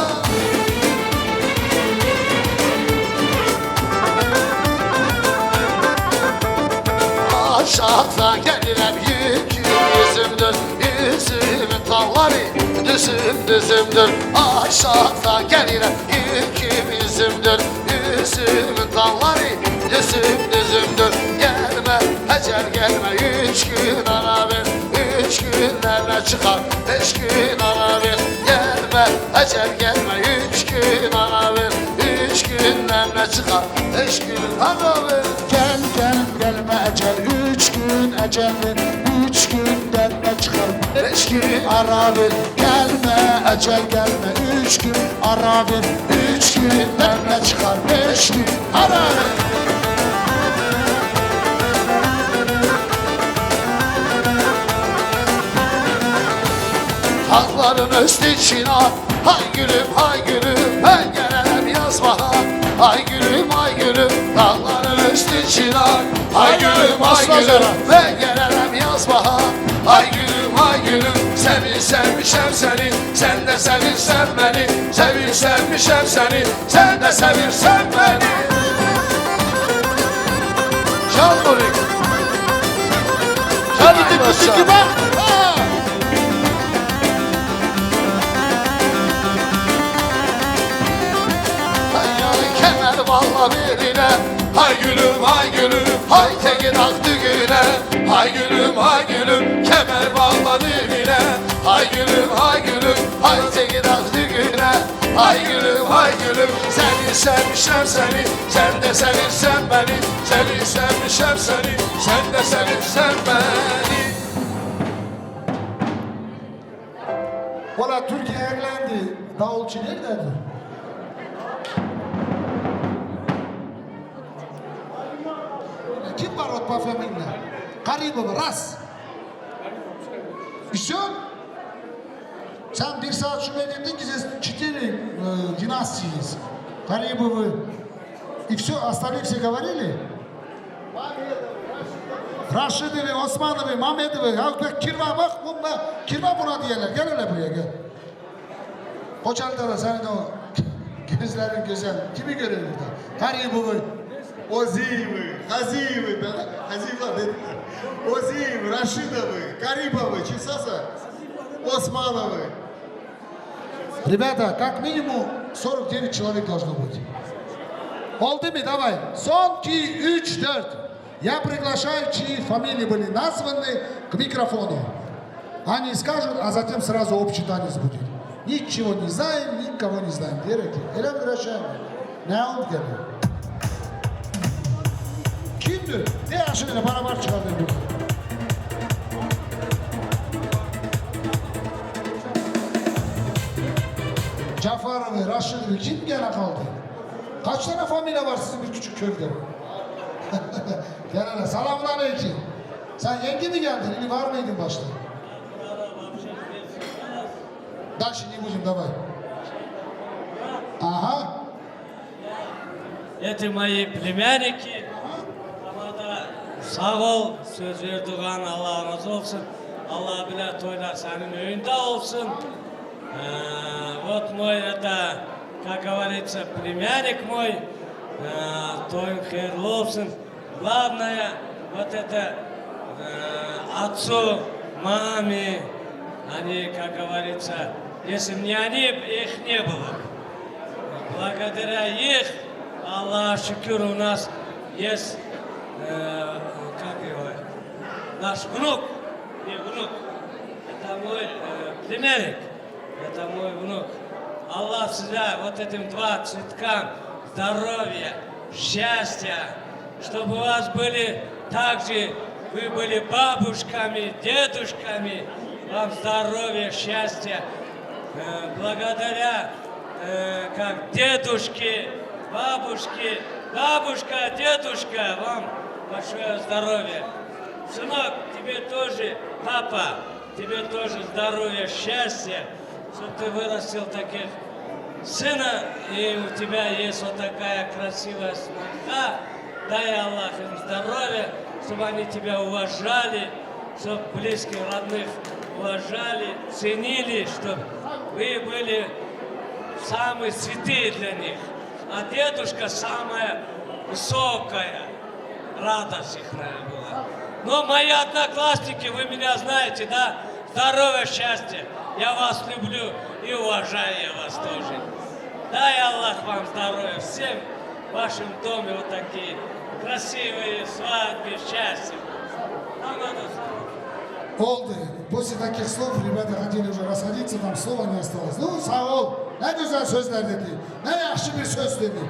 Aşağıdan gelirem yüküm yüzümdür. Yüzümün dalları düzüm düzümdür. Aşağıdan gelirem yüküm yüzümdür. Yüzümün dalları düzüm düzümdür. Gelme ecel gelme 3 gün ara ver. 3 günlerle çıkar 5 gün ara ver. Gelme ecel gelme 3 gün ara ver. 3 günlerle çıkar 5 gün ara ver. Gel gel gelme ecel 3 gün ecel ver. 3 günden ne çıkar 5 gün ara ver. Gelme ecel gelme 3 gün ara ver. 3 günden ne çıkar 5 gün ara ver. Halkların üstü çınar. Hay gülüm hay gülüm ben gelelim yaz bahar. Hay gülüm hay gülüm dağların üstü çınar. Hay gülüm hay gülüm ben gelelim yaz bahar. Hay gülüm hay gülüm sen sevmişem seni, sen de sevirsen beni. Sevmişem seni, sen de sevirsen beni. Çal Nurik. Çal iki bak. Kemer valla birine. Hay gülüm hay gülüm, hay tekin ak düğüne. Hay gülüm hay gülüm, kemer valla birine. Hay gülüm hay gülüm, hay tekin ak düğüne. Hay gülüm hay gülüm, seni sevmişem seni, sen de sevirsen beni. Seni sevmişem seni, sen de sevirsen beni. Valla Türkiye evlendi. Davulcu nerededir? Kim var o parfümünle? Karibı ras. İşte sen bir saat şube dedin ki siz четыре династиyiz. Karibı и все, остальные все говорили? Raşidovi, Osmanovi, Mehmedovi, Halkbek, Kirva bak, Kirva buna diyorlar. Gel hele buraya gel. Koçalı'da da senin o gözlerin güzel. Kimi görüyor burada? Karibı, Oziyev'i, Haziyev'i, Haziyev'la dediler. Oziyev'i, Raşidov'ı, Karibov'ı, Чесаса, Османов'ı. Ребята, как минимум 49 человек должно быть. Oldu mu? Давай. Son 2, 3, 4. Я приглашаю, чьи фамилии были названы, к микрофону. Они скажут, а затем сразу общий танец будет. Ничего не знаем, никого не знаем. Дерек, ele приглашаем. Ne oldu geliyor? Kimdir? Ne yaşıyla beraber çıkardı bu? Cafar'ı, Raşid'i kim gene kaldı? Kaç tane familya var sizin bir küçük köyde? Gel hele, selamun aleyküm. Sen yenge mi geldin? İli var mıydın başta? Дальше не будем, давай. Ага. Это мои племянники. Sağ ol, söz verdiğin Allah razı olsun. Allah bile toylar senin önünde olsun. Вот мой это, как говорится, племянник мой, Тойм Херловсон. Главное, вот это отцу, маме, они, как говорится, если бы не они, их не было. Благодаря их, Аллах шукур, у нас есть, как его, наш внук, не внук, это мой племянник. Это мой внук. Аллах всегда вот этим два цветкам здоровья, счастья, чтобы у вас были также, вы были бабушками, дедушками, вам здоровья, счастья. Благодаря, как дедушки, бабушка, дедушка, вам большое здоровья. Сынок, тебе тоже, папа, тебе тоже здоровья, счастья. Чтобы ты вырастил таких сына, и у тебя есть вот такая красивая сноха. Дай Аллах им здоровья, чтобы они тебя уважали, чтобы близких, родных уважали, ценили, чтобы вы были самые святые для них. А дедушка самая высокая радость их, наверное, была. Но мои одноклассники, вы меня знаете, да? Здоровья, счастья. Я вас люблю и уважаю я вас тоже. Дай Аллах вам здоровья всем в вашем доме вот такие красивые свадьбы, счастья. Нам надо... Oldu. После таких слов ребята хотели уже расходиться, там слова не осталось. Ну, sağ ol. Ne güzel sözler dedi. Ne yaxşı bir söz dedi.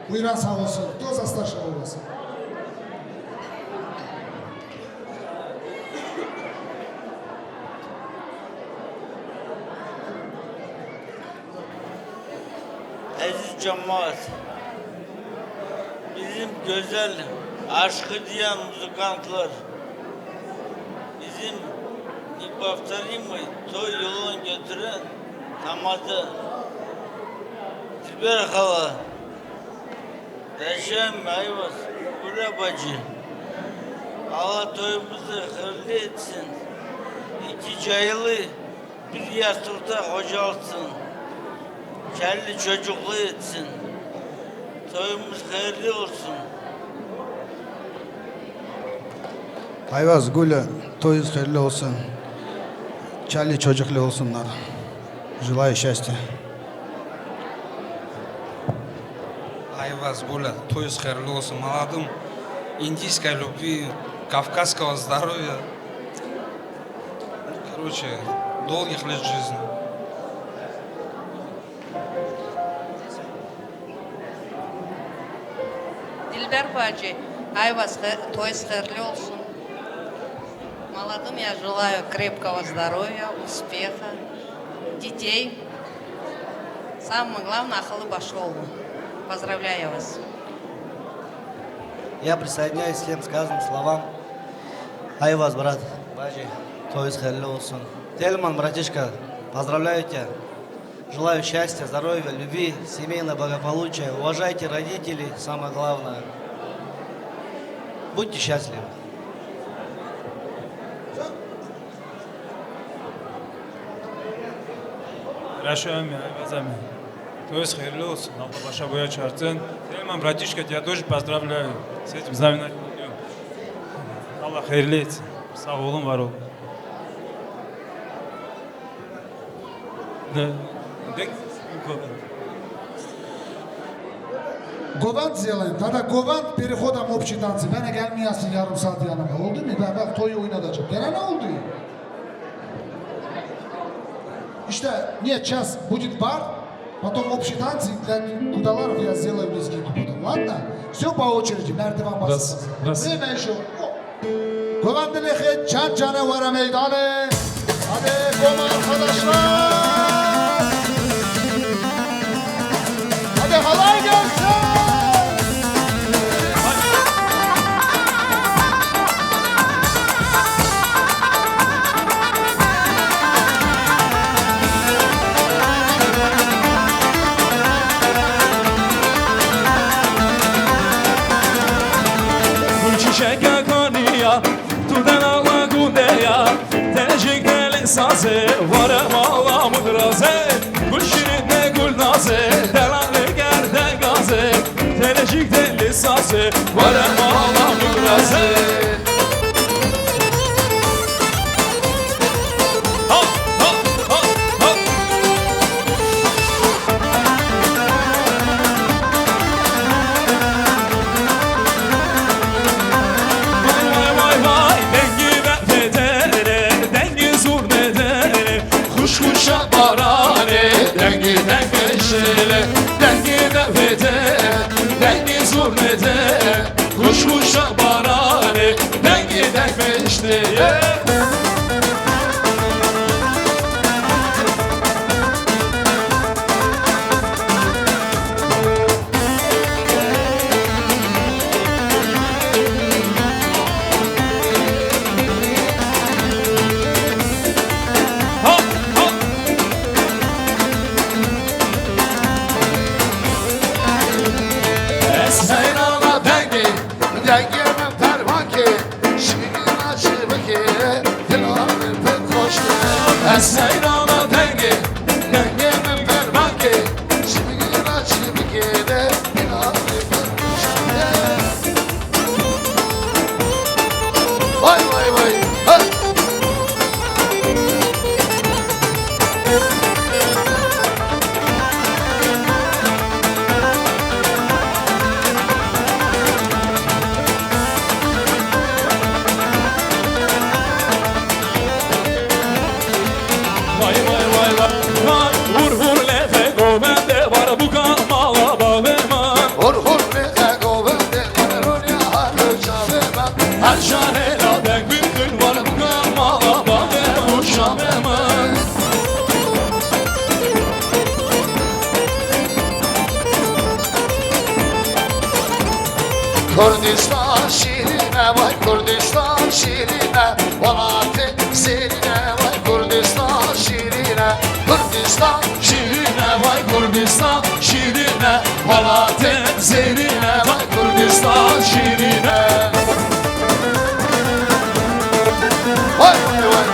Buyuran sağ olsun. Кто за старшего у вас? Aziz cemaat, bizim güzel aşkı diyen müzikantlar, bizim ilk haftarıyım mı toy yolunu götüren namazı Dilber hala, Reşem Ayvaz, Gule bacı, Allah toyumuzu hayırlı etsin. İki cayılı bir yastıkta kocalsın. Kelli çocuklu etsin. Toyumuz hayırlı olsun. Ayvaz, Gül'e toyunuz hayırlı olsun. Kelli çocuklu olsunlar. Желаю счастья. Айваз, Гуля, toyunuz hayırlı olsun. Молодым индийской любви, кавказского здоровья. Короче, долгих лет жизни. Dilber bacı, Ayvaz, toyunuz hayırlı olsun. Молодым я желаю крепкого здоровья, успеха, детей. Самое главное, акылы башол. Поздравляю вас. Я присоединяюсь к тем сказанным словам. Айваз, брат, баджи, toyunuz hayırlı olsun. Тельман, братишка, поздравляю тебя. Желаю счастья, здоровья, любви, семейного благополучия. Уважайте родителей, самое главное. Будьте счастливы. Рашами, Айвазами. Toyunuz hayırlı olsun. Allah başa boya çarpsın. Selman, братишка, тебя тоже поздравляю с этим знаменательным днем. Allah hayırlı etsin. Sağ olun, var olun. Гованд сделаем. Тогда Гованд переходом общий танцы. Bana gelmeyesin yarım saat yanıma. Oldu mu? Ben bak toyu oynatacağım. Gene ne oldu? İşte нет, сейчас будет бар, потом общий танцы, для кудаларов я сделаю несколько потом. Ладно? Все по очереди. Merdiven basın. Время еще. Govandılığı can canavara meydanı. Hadi Goma arkadaşlar. Hadi halay gelsin. Çiçek konuya, turdan ala gudeya, telecik deli sazı, varım ala mudraze, gül şirinde gül nazı, delalı gerde gazı, telecik deli sazı, varım ala mudraze. Dengi dengeşele, dengi devede, dengi zurnede, kuş kuşa barane, dengi dengeşleye. Seyrana dengi, dengi min pervanki, şimdi açıp gide, vay vay vay, Kurdistan şirine vay Kurdistan şirine Valatı serine vay Kurdistan şirine Kurdistan şirine vay Kurdistan şirine Valatı serine vay Kurdistan şirine Vay vay vay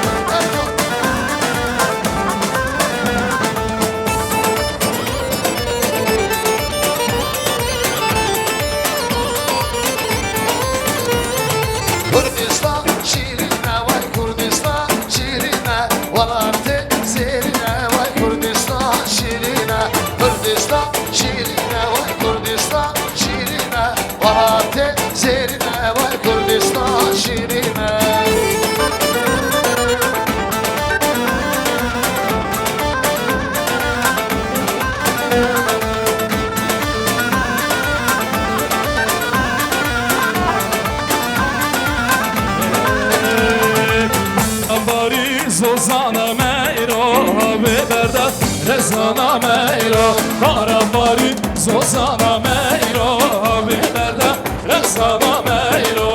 zozana meyro Karambari zozana meyro Biberle rezana meyro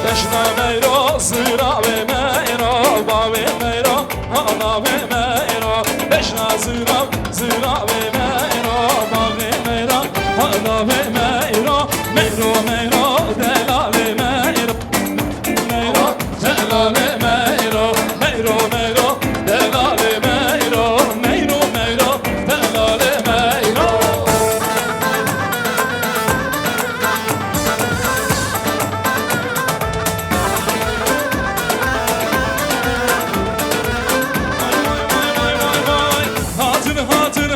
Beşna meyro zıra ve meyro Ba ve meyro ana ve meyro Beşna zıra ve meyro Ba ve meyro ana ve meyro Meyro meyro delale meyro Meyro delale meyro Meyro meyro delale meyro Meyro meyro delale meyro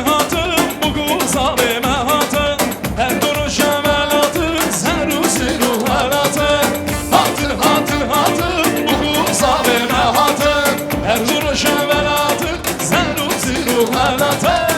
Hatır bu guzabime hatır Her duruş emelatır Seru siru halatır Hatır bu guzabime hatır Her duruş emelatır Seru siru halatır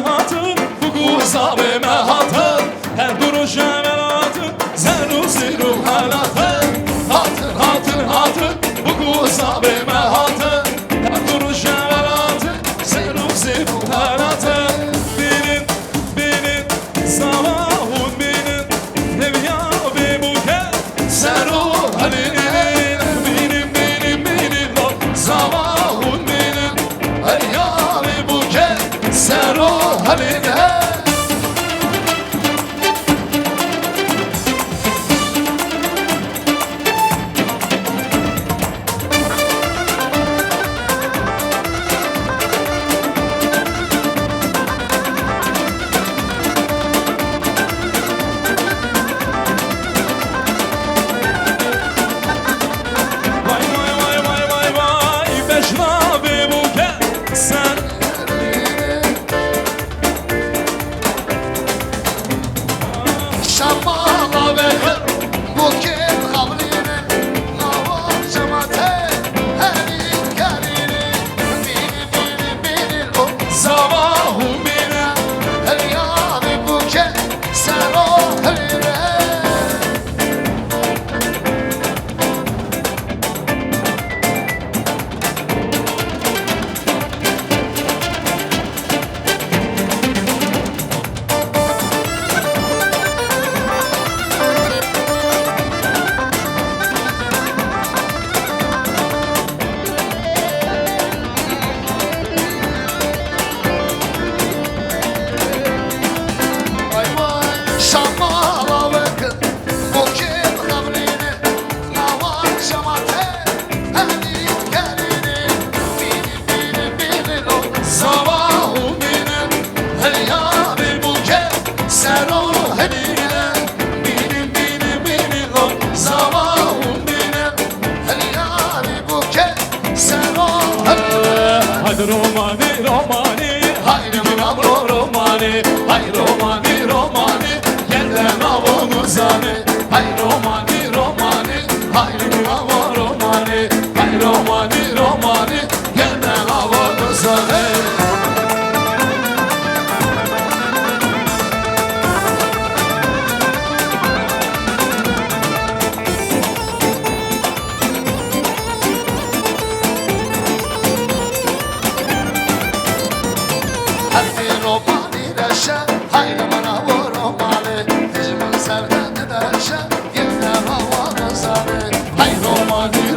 Hatır bu guzabime hatır Her duruş emelatır Seru siru halatır Hatır bu guzabime hatır Her duruş emelatır Seru siru halatır Benim sabahun benim Devya ve buket Seru halinin Benim o sabahun benim Devya ve buket Seru haline Vay Beşna ve buket Sen Şamala ve buket kavlinin Navar cemaate Helin karinin Binin o Sabahun benim Her yani buket Sen o heline Şamala ve buket kavlinin Navar cemaate Helin karinin Binin o Sabahun benim Her yani buket Sen o heline Benim o Sabahun benim Her yani buket Sen o heline Haydi romani Haydi minamro romani Hay romani Yerden avunu zani Hay romani Haydi minamro romani Hay romani Yerden avunu zani Haydi romani reşe Haydi minamro romani Dizmin sevdeni deşe Yerden avunu zani Hay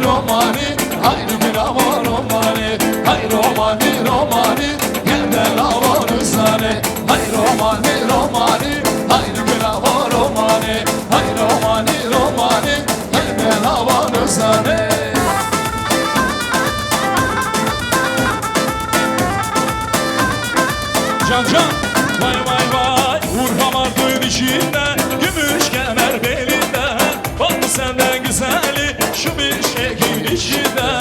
romani Haydi minamro romani Hay romani Yerden avunu zani Hay romani Haydi minamro romani Hay romani Yerden avunu zani Can vay Urhamardın içinde Gümüş kemer belinde Bak senden güzeli Şu bir şehir içinde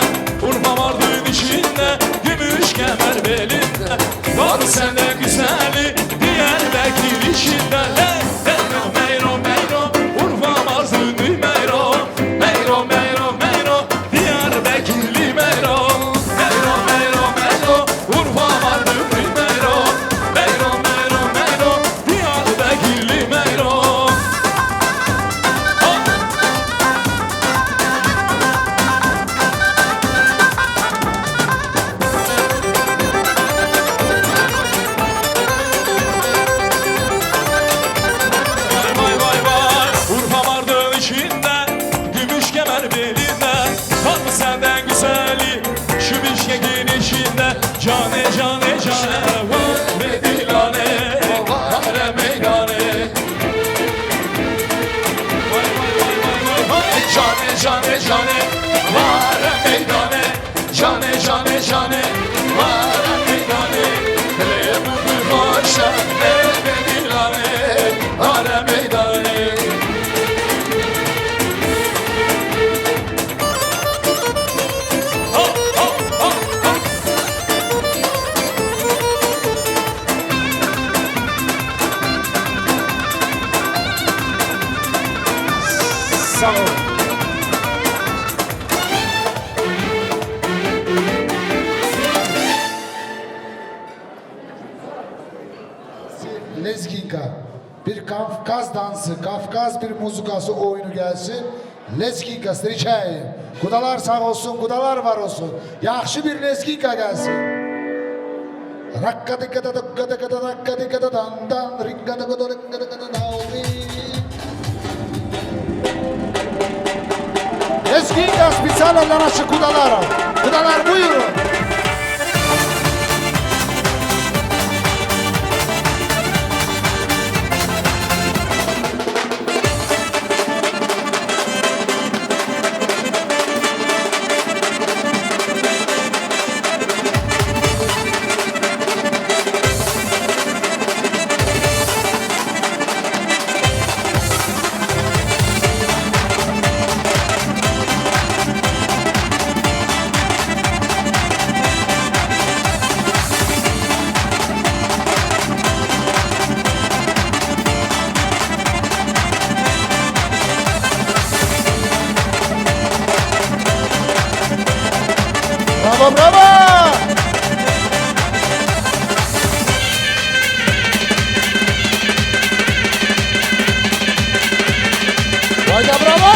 meydane, vare meydane, cane cane cane, vare meydane, le bu başa ne bedirane, vare meydane. Sağ ol. Lezginka. Bir Kafkaz dansı, Kafkaz bir muzikası oyunu gelsin. Lezginka, Striçay. Kudalar sağ olsun, kudalar var olsun. Yaxşı bir lezginka gelsin. Rakka dikka da dukka dikka da rakka dikka da dan dan rikka da kuda rikka da kuda da Lezginka spesiyal dla naszych kudalarów. Kudalar buyurun. Bravo, bravo! Haydi bravo!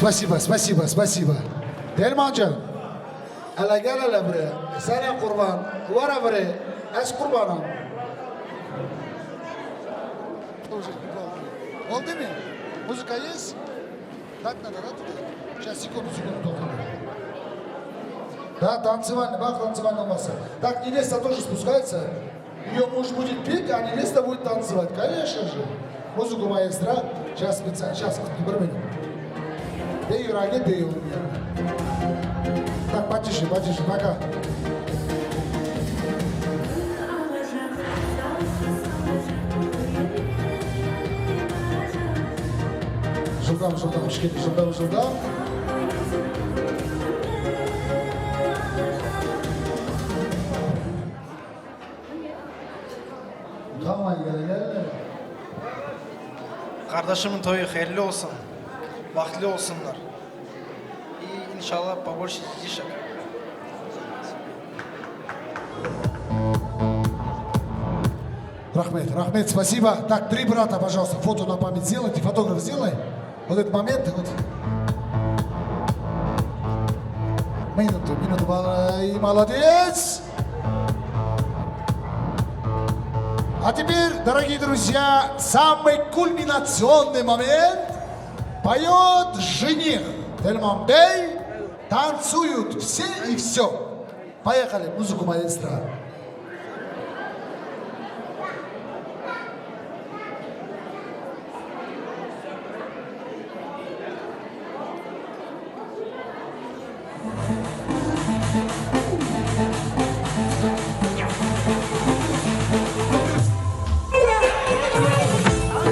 Спасибо, спасибо, спасибо. Telmancan. Hele gel hele buraya. Sana kurban. Vara buraya. Es kurbanım. Oldu mu? Muzika есть? Так надо, да, туда? Сейчас, секунду только. Да, танцевальный, бах, танцевальный масса. Так, невеста тоже спускается. Ее муж будет петь, а невеста будет танцевать. Конечно же. Музыку маэстро. Сейчас специально. Сейчас, bir minut. Де yüreğe de yorum ya. Так, потише, потише, пока. Жылдам, жылдам, кішкене жылдам, жылдам. Kardeşimin toyu hayırlı olsun. bahtlı olsunlar. И иншаллах побольше детишек. Рахмет, Рахмет, спасибо. Так, 3 брата, пожалуйста, фото на память сделайте, фотограф сделай. Вот этот момент, вот. Минуту, и молодец. А теперь, дорогие друзья, самый кульминационный момент. Поет жених Тельман Бей, танцуют все и все. Поехали, музыку маэстро.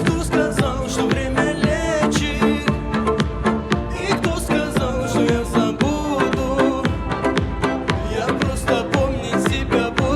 Кто сказал, что время лечит? И кто сказал, что я забуду? Я просто помнить себя буду.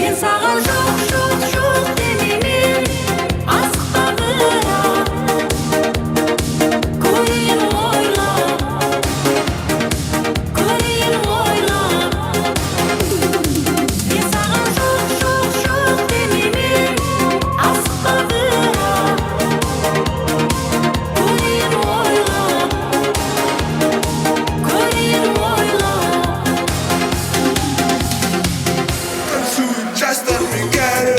мен саған жоқ жоқ жоқ демеймін асықтағыра көрейін ойлап мен саған жоқ жоқ жоқ демеймін асықтағыра көрейін ойлап Just let me get it.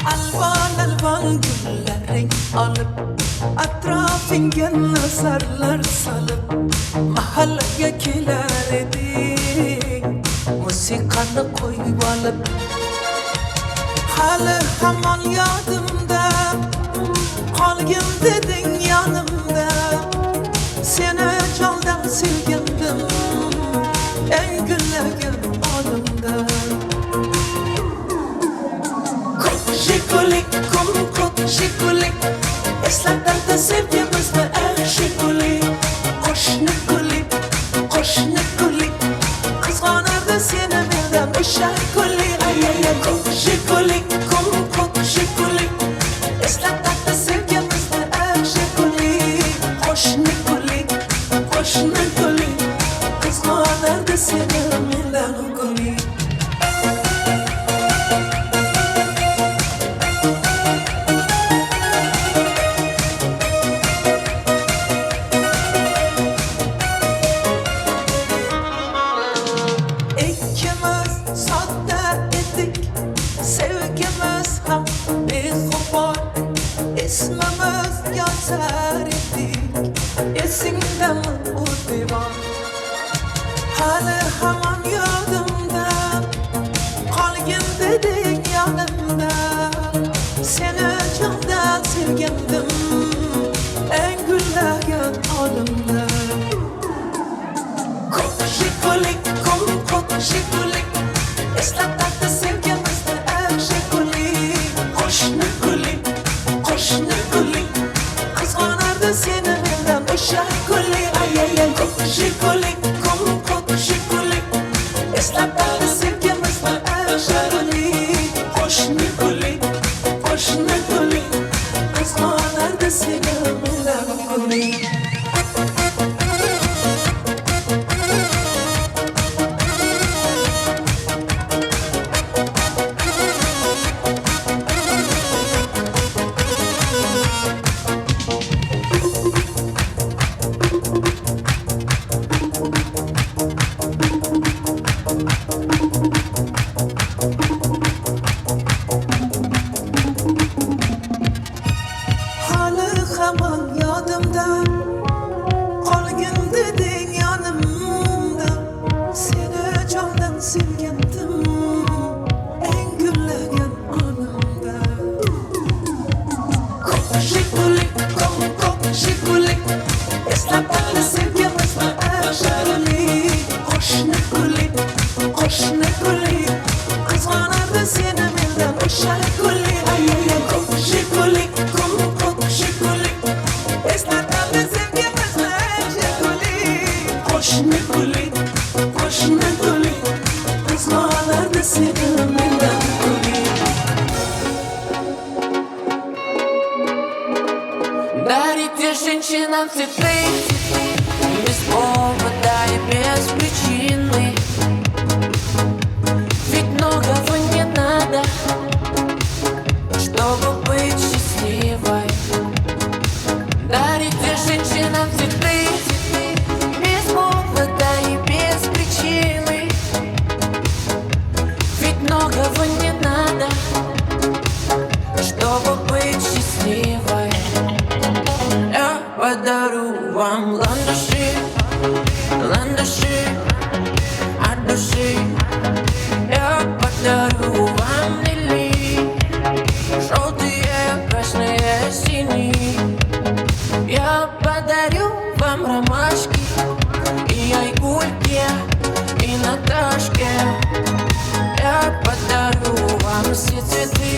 Alvan alvan güllerin alıp Atrafınca nazarlar salıp Mahalleye kiler edin Musikanı koyup alıp Halı haman yadımda Kalgın dedin yanımda Seni candan silgindim En güllegin anımda Жигули, ком-ком, жигули Eslatlarda sevgimiz ve el жигули Koşni guli Kızganırdı seni benden uşak guli Ay ay ay kom, жигули, kom-kom, жигули Eslatlarda sevgimiz ve el жигули Koşni guli Kızganırdı seni benden guli İkimiz sahte idik Sevgimiz hem mihriban İsmimiz yazar idik Esinde mi o divan Halı hemen yadımda Kalgın dedin yanımda Seni candan sevgindim En güllegen anımda Жигули, ком-ком, жигули Eslatlarda sevgimiz ve el жигули Koşni guli Kızganırdı seni benden uşak guli Ay ay ay жигули, kom-kom, жигули Eslatlarda sevgimiz ve el жигули Koşni guli Kızganırdı seni benden guli Halı hemen yadımda Kalgın dedin yanımda Seni candan silgindim En güllegen anımda Жигули, kom-kom, жигули Eslatlarda sevgimiz ve el жигули Koşni guli Kızganırdı seni benden uşak guli Ay ay ay жигули, kom-kom, жигули Eslatlarda sevgimiz ve el жигули Koşni guli Kızganırdı seni benden guli Дарите женщинам цветы Без повода и без причины Ведь многого не надо Чтобы быть счастливой Дарите женщинам цветы Без повода и без причины Ведь многого не надо Чтобы быть счастливой Я подарю вам ландыши от души. Я подарю вам лилии, желтые, красные ромашки и Айгульке, и Наташке. Я подарю вам все цветы,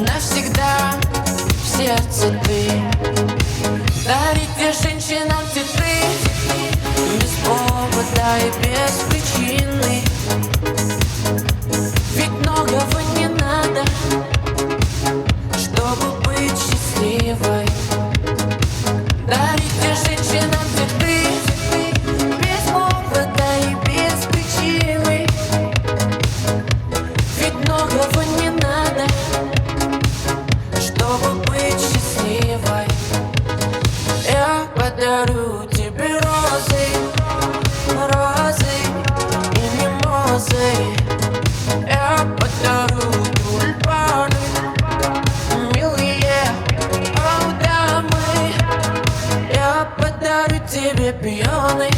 навсегда в сердце ты. Дарите женщинам цветы без повода и без причины. Ведь многого не надо, чтобы быть счастливой. Дарите женщинам цветы без повода и без причины. Ведь многого не надо, чтобы быть счастливой. Я подарю тебе розы, розы и мимозы. Я подарю тюльпаны, милые дамы. Я подарю тебе пионы,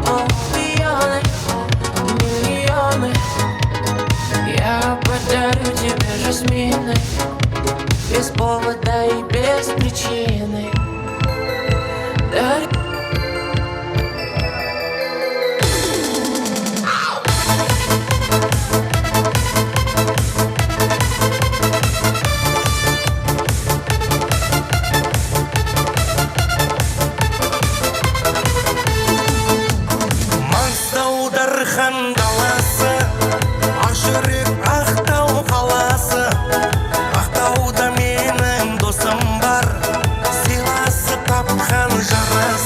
о, пионы, миллионы. Я подарю тебе жасмины без повода и без причины. Мансаудархан даласы, Ашырек Ақтау қаласы. Ақтауда менің досым бар, сыйласып тапқан жарас.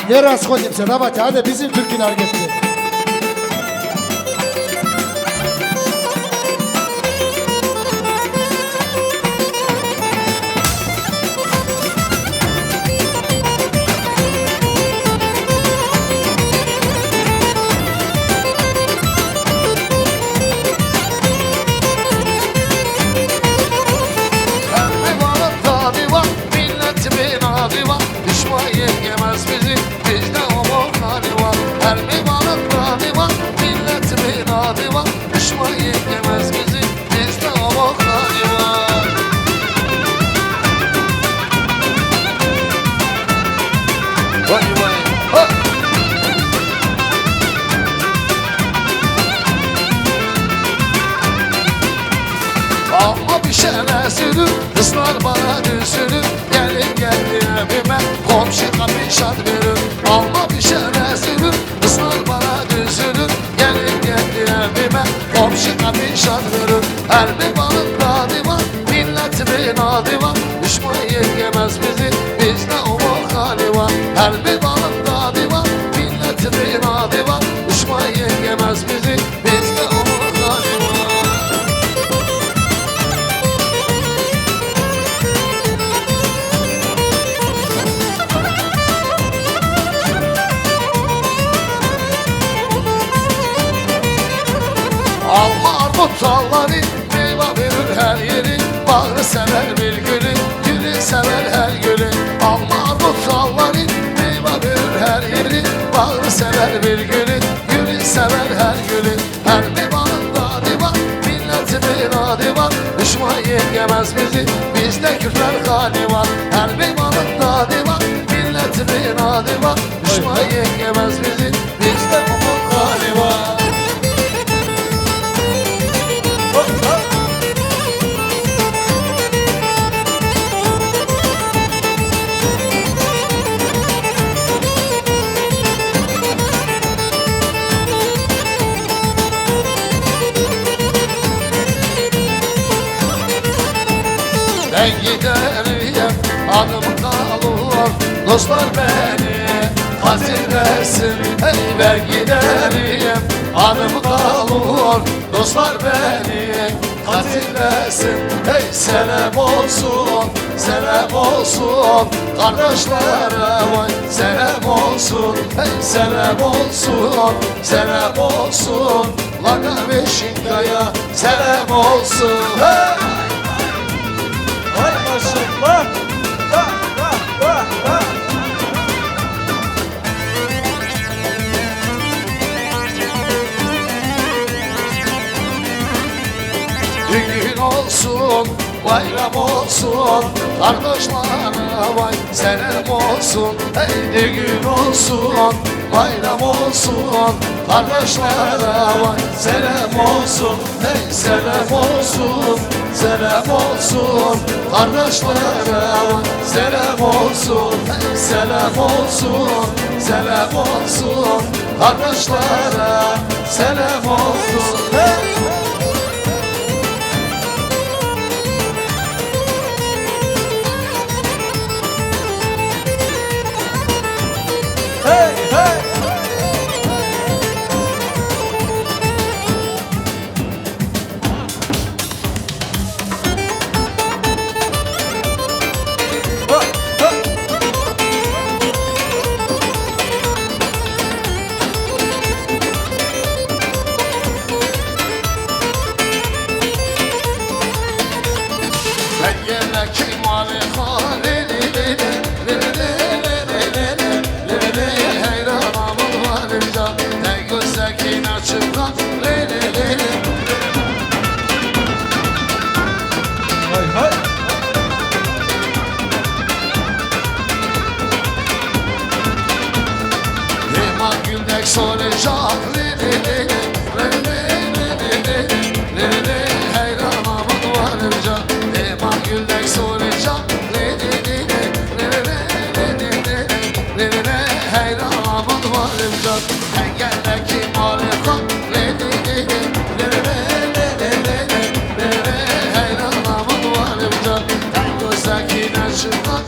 Не расходимся, давайте, hadi bizim Türk'ün hareketi. Ama bir şeyler sürür, kızlar bana düzülür. Gelin geldi evime, komşu kapı şad verir. Ama bir şeyler sürür, kızlar bana düzülür. Gelin geldi evime, komşu kapı şad verir. Her bir balık tadı var, milletimin adı var. Düşman yengemez bizi, bizde o hali var. Her bir balık tadı var, milletimin adı var. Düşman yengemez bizi, bizde o hali var. Alma armut dalları meyve verir her yeri. Bağrı sever bir gülü, gülü sever her gülü. Alma armut dalları meyve verir her yeri. Bağrı sever bir gülü, gülü sever her gülü. Her bir bağın adı var, milletimin adı var. Düşman yengemez bizi, bizde Kürtler hali var. Her bir bağın adı var, milletimin adı var. Düşman yengemez bizi, bizde bu hali var. Ben giderim, adım kalır. Dostlar beni hatırlasın. Hey ben giderim, adım kalır. Dostlar beni hatırlasın. Hey selam olsun, selam olsun. Kardeşlere vay selam olsun. Hey selam olsun, selam olsun. Laka Beşinkaya selam olsun. Hey! Ay maşallah. Düğün olsun, bayram olsun. Kardeşlere vay selam olsun. Hey düğün olsun, bayram olsun. Kardeşlere vay selam olsun. Hey selam olsun, selam olsun. Kardeşlere vay selam olsun. Hey selam olsun, selam olsun. Kardeşlere selam olsun. Hey! Hey hey. Ben gene kim ali hali hayranamın varınca ne gözlekin açıklar Hay hay. Liman güldek solacak hayranamın varınca Liman güldek solacak hayranamın varınca engeldeki malikan hayranamın varınca en gözlekin açıklar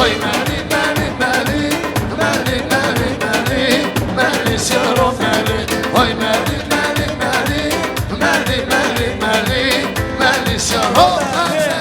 Oy meli meli meli meli meli meli meli şaro meli Oy meli meli meli meli meli meli meli şaro meli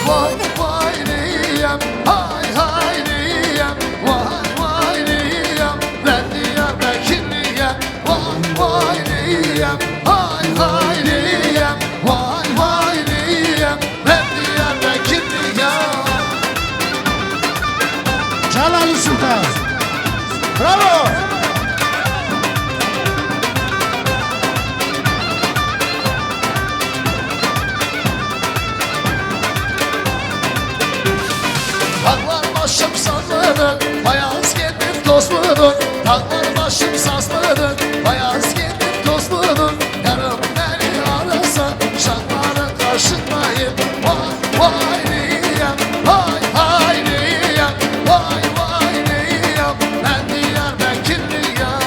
Vay vay neyem, hay hay neyem, vay vay neyem, ben Diyarbakırlıyım. Vay vay neyem, hay hay neyem, vay vay neyem, ben Diyarbakırlıyım. Celal Sultan. Bravo. Dağlar başım sazlıdır, bayaz geldim dostludur. Dağlar başım sazlıdır, bayaz geldim dostludur. Yarım beni arasa, şanların karşındayım. Vay vay neyem, hay hay neyem, vay vay neyem, ben Diyarbakırlıyım.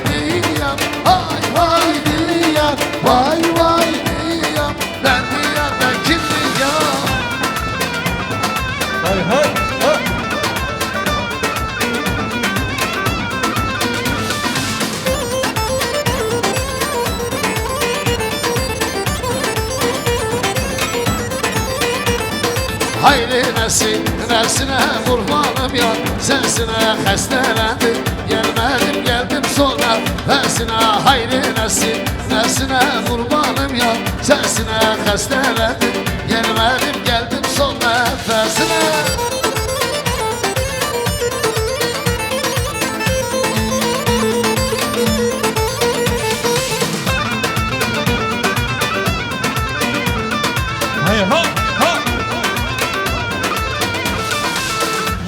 Neyem, hay vay neyem, vay vay neyem, ben Diyarbakırlıyım. Hay hay hay. Hayri nefsine kurbanım ya, sensine xəstələndim. Gelmedim geldim sonra versine. Hayri nefsine kurbanım ya, sensine xəstələndim. Gelmedim geldim sonra versine. Hay ha ha.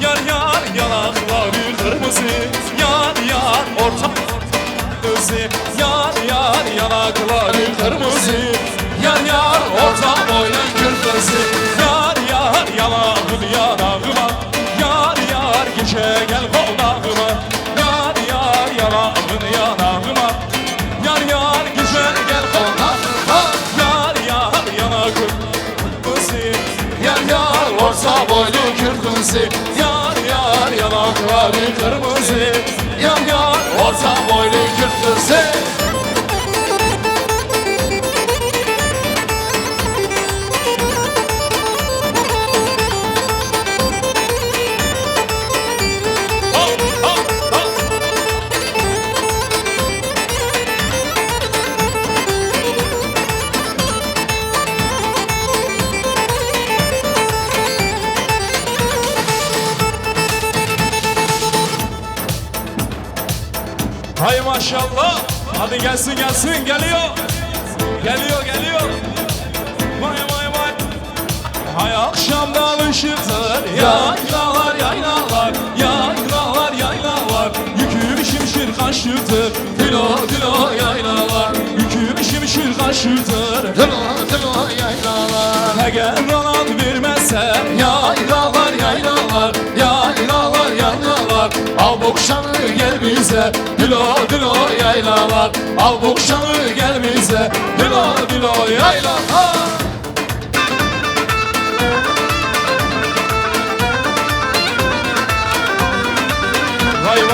Yar yar yanakları kırmızı, yar yar orta gözü, yar yar yanakları kırmızı, yar yar orta boylu kırmızı, yar yar yanağın yanağıma, yar yar geçe gel konağıma, yar yar yanağın yanağıma, yar yar geçe gel konağıma, yar yar yanağın kırmızı, yar yar orta boylu kırmızı, yar yar yanakları kırmızı, yar yar orta boylu kırmızı. Hay maşallah. Hadi gelsin gelsin geliyor. Geliyor geliyor. Vay vay vay. Hay akşamdan ışıktır. Yaylalar yaylalar. Yaylalar yaylalar. Yüküm şimşir kaşıktır. Dilo dilo yaylalar. Yüküm şimşir kaşıktır. Dilo dilo yaylalar. Eğer alan vermezse Yaylalar yaylalar. Yaylalar yaylalar. al bu kuşanı gel bize. Dilo dilo yaylalar. Al bu kuşanı gel bize. Dilo dilo yaylalar. Vay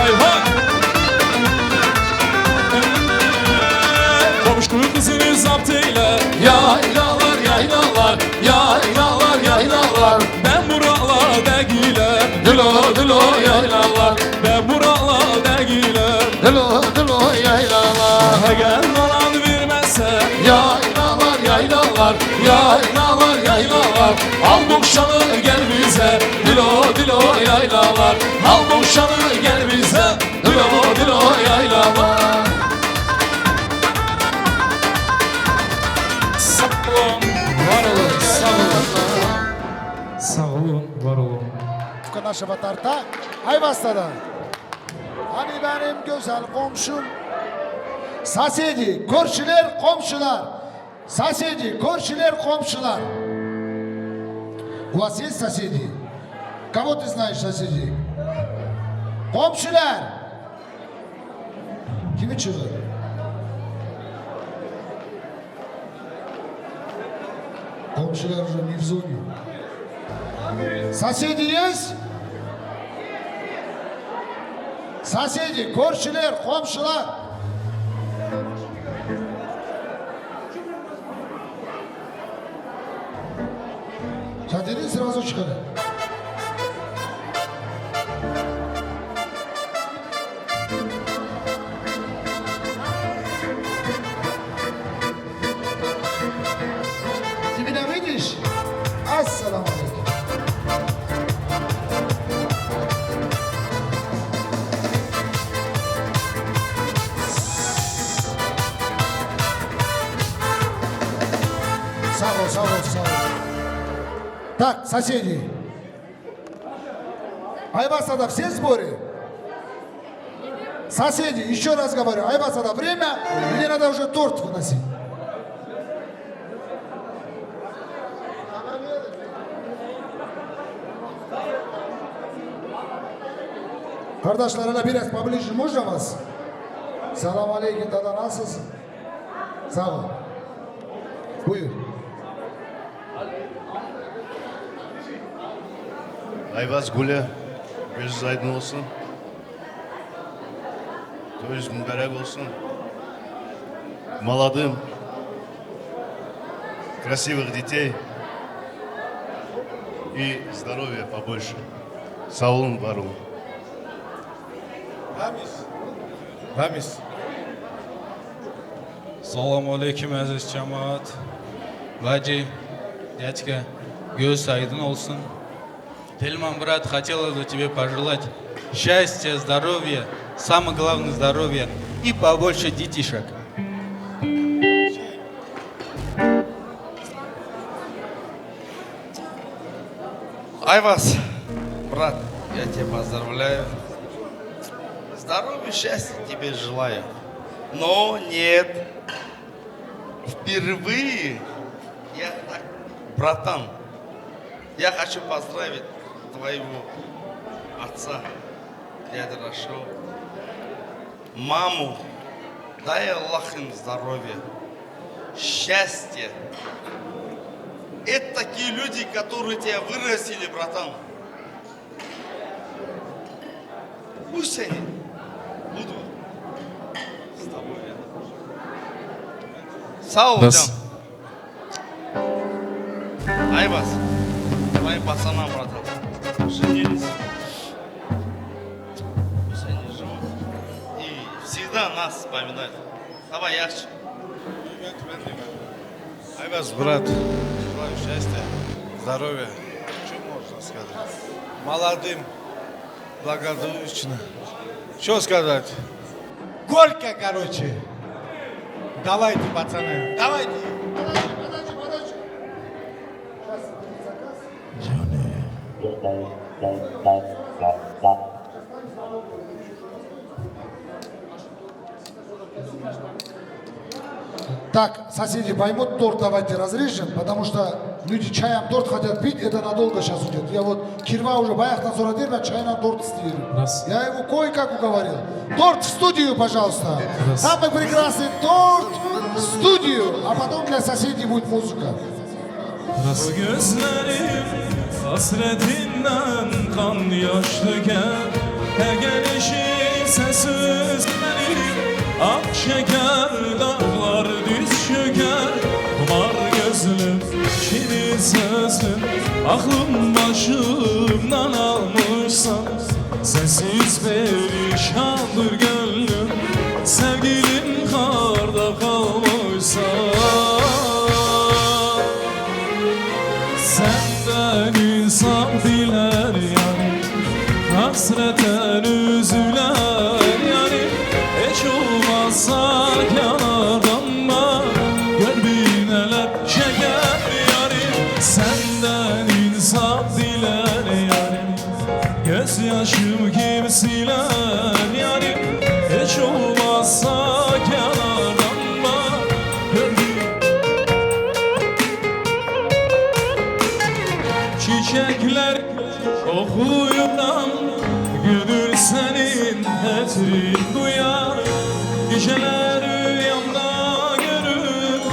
yaylalar, yaylalar, yaylalar. Al boşanı gel bize, dilo dilo yaylalar. Al boşanı gel bize, dilo dilo yaylalar. Sağ olun, var olun, sağ olun. Sağ olun, var olun. Naşı Batar'ta Ayvas'ta. Hani benim güzel komşum. Sasedi, korşular, komşular. Sasedi, korşular, komşular. У вас есть соседи? Кого ты знаешь соседей? Komşular. Kimi çıkıyor? Komşular уже не в зоне. Соседи есть? Соседи, korşular, komşular. Sen dedin sırası çıkarı. Dibine mi diş? Assalamu alaikum. Sağ ol, sağ ol, sağ ol. Так, соседи. Айвасада все в сборе? Соседи, еще раз говорю, Айвасада время, мне надо уже торт выносить. Kardeşlerine biraz поближе можно вас? Selam aleyküm dada, nasılsın? Sağ ol. Buyur. Ayvaz Gül'e gözünüz aydın olsun. Toyunuz mübarek olsun. Молодым, красивых детей и здоровья побольше. Sağ olun, var olun. Ramiz. Assalomu alaykum aziz jamoat. Vaji, дядька, göz aydın olsun. Тельман, брат, хотелось бы тебе пожелать счастья, здоровья, самое главное здоровья и побольше детишек. Айваз, брат, я тебя поздравляю. Здоровья, счастья тебе желаю. Но нет, впервые я так, братан, я хочу поздравить твоего отца, дядя Рашо, маму, дай Аллах им здоровья, счастья. Это такие люди, которые тебя вырастили, братан. Пусть они будут с тобой рядом. Сау, Айваз, твоим пацанам, братан, женились. Пусть они живут. И всегда нас вспоминают. Давай ярче. Ayvaz, брат, желаю счастья, здоровья. Что можно сказать? Молодым, благополучно. Что сказать? Горько, короче. Давайте, пацаны, давайте. Так, соседи поймут, торт давайте разрежем, потому что люди чаем торт хотят пить, это надолго сейчас уйдет. Я вот кирва уже баяхтан sonra дербя чайна торт стирю. Я его кое-как уговорил. Торт в студию, пожалуйста. Самый прекрасный торт в студию, а потом для соседей будет музыка. Bu gözlerim hasretinden kan yaş döker. Her gelişi sessiz benim ak şeker dağlar düz çöker. Kumar gözlüm şirin sözlüm aklım başımdan almışsam sensiz perişandır gönlüm sevgilim karda kalmışsa. Senden insan diler yani, hasreten üzüler yani. Hiç olmazsa yanardan bak, gör bir neler çeker yani. Senden insan diler yani, gözyaşım kim siler yani. Hiç olmazsa yanardan bak, gör bir çiçekler okuyuram, gönül senin hatrin duyar. Geceler rüyamda görüp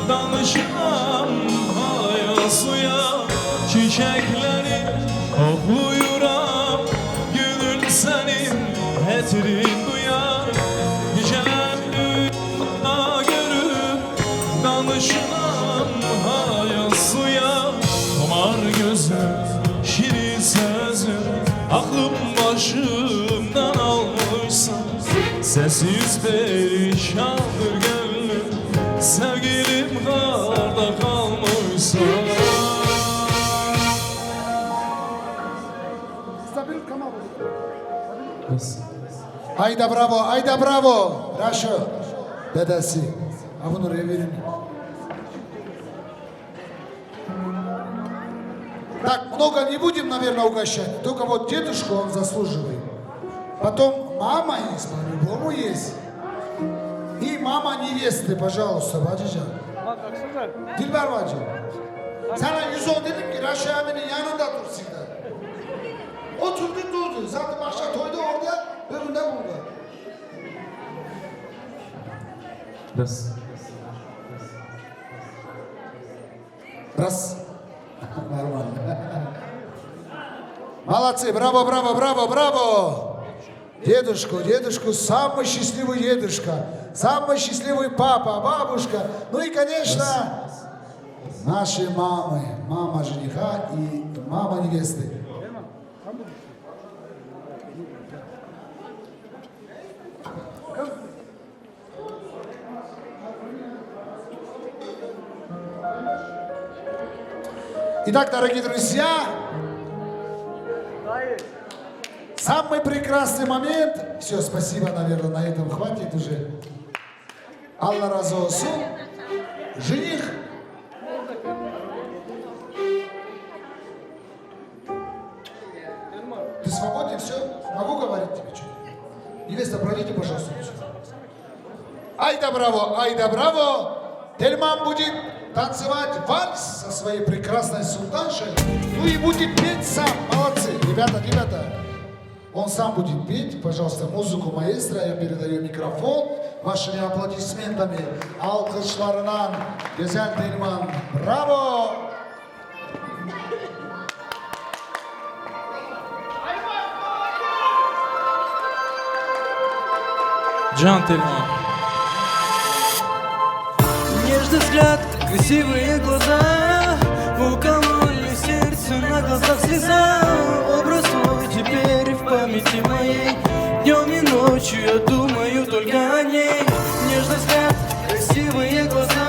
danışmam haya suya. Çiçekleri okuyuram, gönül senin hatrin duyar. Geceler rüyamda görüp danışmam haya suya. Komar gözüm, şirin sözüm, aklım başımdan almışsın. Sessiz perişandır gönlüm, sevgilim karda kalmışsın. Hayda bravo, hayda bravo. Raşo, dedesi. Ha bunu revirin. Так, много не будем, наверное, угощать. Только вот дедушку он заслуживает. Потом мама есть, по-любому есть. И мама невесты, пожалуйста, Bacıcan. Dilber bacı. Sana 110 dedim ki Raşo abinin yanında dursun da. Oturdu durdu. Zaten akşam toyda orada, öbüründe burada. Раз. Нормально. Молодцы, браво, браво, браво, браво! Дедушку, самый счастливый дедушка, самый счастливый папа, бабушка, ну и, конечно, наши мамы, мама жениха и мама невесты. Итак, дорогие друзья, самый прекрасный момент. Все, спасибо, наверное, на этом хватит уже. Алла разы olsun. Жених. Ты свободен, все? Могу говорить тебе что-то? Невеста, пройдите, пожалуйста. Айда браво! Тельман будет танцевать вальс со своей прекрасной султаншей. Ну и будет петь сам. Молодцы, ребята. Он сам будет петь. Пожалуйста, музыку маэстро. Я передаю микрофон вашими аплодисментами. Alkışlarından Güzel Telman. Bravo! Can Telman. Нежный взгляд, красивые глаза, укололи сердце, на глазах слеза. Образ твой теперь в памяти моей, днем и ночью я думаю только о ней. Нежный взгляд, красивые глаза,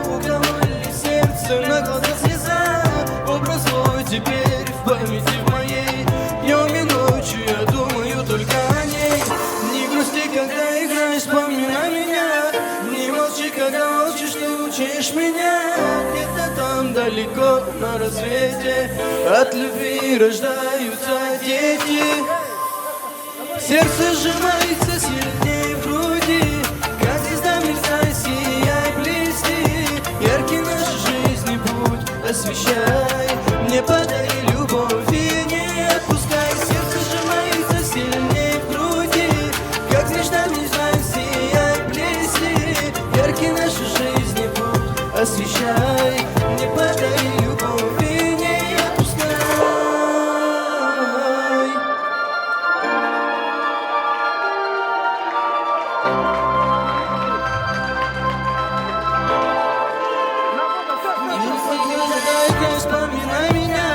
укололи сердце, на глазах слеза. Образ твой теперь в памяти моей, днем и ночью я думаю только о ней. Не грусти, когда играешь, вспоминай меня. Не молчи, когда молчишь, ты учишь меня. Где-то там далеко на рассвете от любви рождаются дети. Сердце сжимается сильнее в груди, как звезда мерцай, сияй, блести. Яркий наш жизни путь освещай, мне подари любовь и не отпускай. Сердце сжимается сильнее в груди, как звезда мерцай, сияй, блести. Яркий наш жизни путь освещай, мне подари любовь и не отпускай. Вспоминай меня,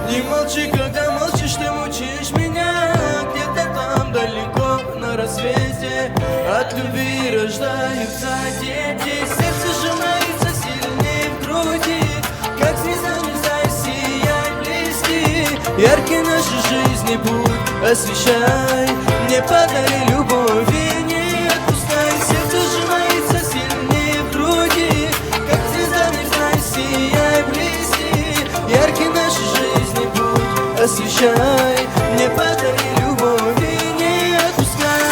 не молчи, когда молчишь, ты мучаешь меня. Где-то там далеко на рассвете от любви рождаются дети. Сердце сжимается сильнее в груди, как звезда мерцает. Яркий наша жизнь путь освещай, не подари любови, не отпускай. Сердце сжимается сильнее в груди, как звезда нежная, сияй, блести. Яркий наша жизнь путь освещай, не подари любови, не отпускай.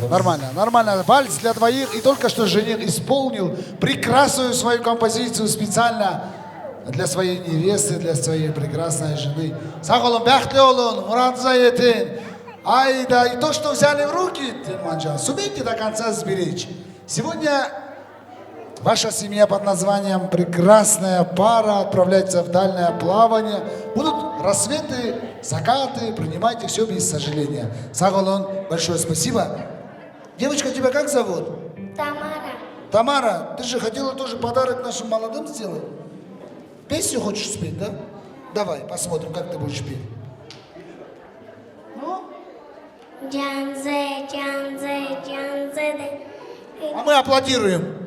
Нормально, нормально. Вальс для двоих. И только что жених исполнил прекрасную свою композицию специально для своей невесты, для своей прекрасной жены. Сағолын, бәхтлі олын, мұратыңызға етін. Ай, да, и то, что взяли в руки, Тельманжан, сумейте до конца сберечь. Сегодня ваша семья под названием «Прекрасная пара» отправляется в дальнее плавание. Будут рассветы, закаты, принимайте все без сожаления. Сағолын, большое спасибо. Девочка, тебя как зовут? Тамара. Тамара, ты же хотела тоже подарок нашим молодым сделать? Песню хочешь спеть, да? Давай, посмотрим, как ты будешь петь. Джанзе, джанзе, джанзе. А мы аплодируем.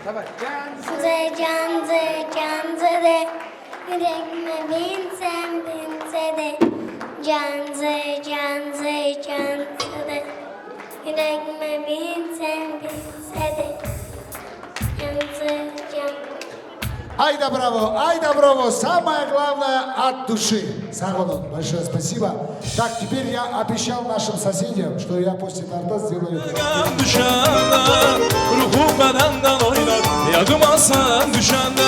Давай. Джанзе, джанзе, джанзе. Yüreğime binsen binse de. Canze, canze, canze de. Yüreğime binsen binse de. Canze, canze. Айда браво, самое главное от души. Сағолын, большое спасибо. Так, теперь я обещал нашим соседям, что я после торта сделаю. Ruhum bedenden oynar, yadıma sen düşende.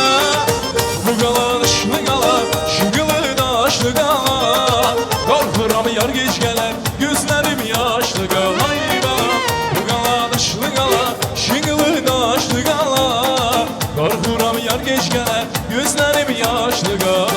Bu gala dışlı gala, şıgılı daşlı gala. Korkuram yar geç geler, gözlerim yaşlı gala. Bu gala dışlı gala, şıgılı daşlı gala. Korkuram yar geç geler, gözlerim yaşlı gala.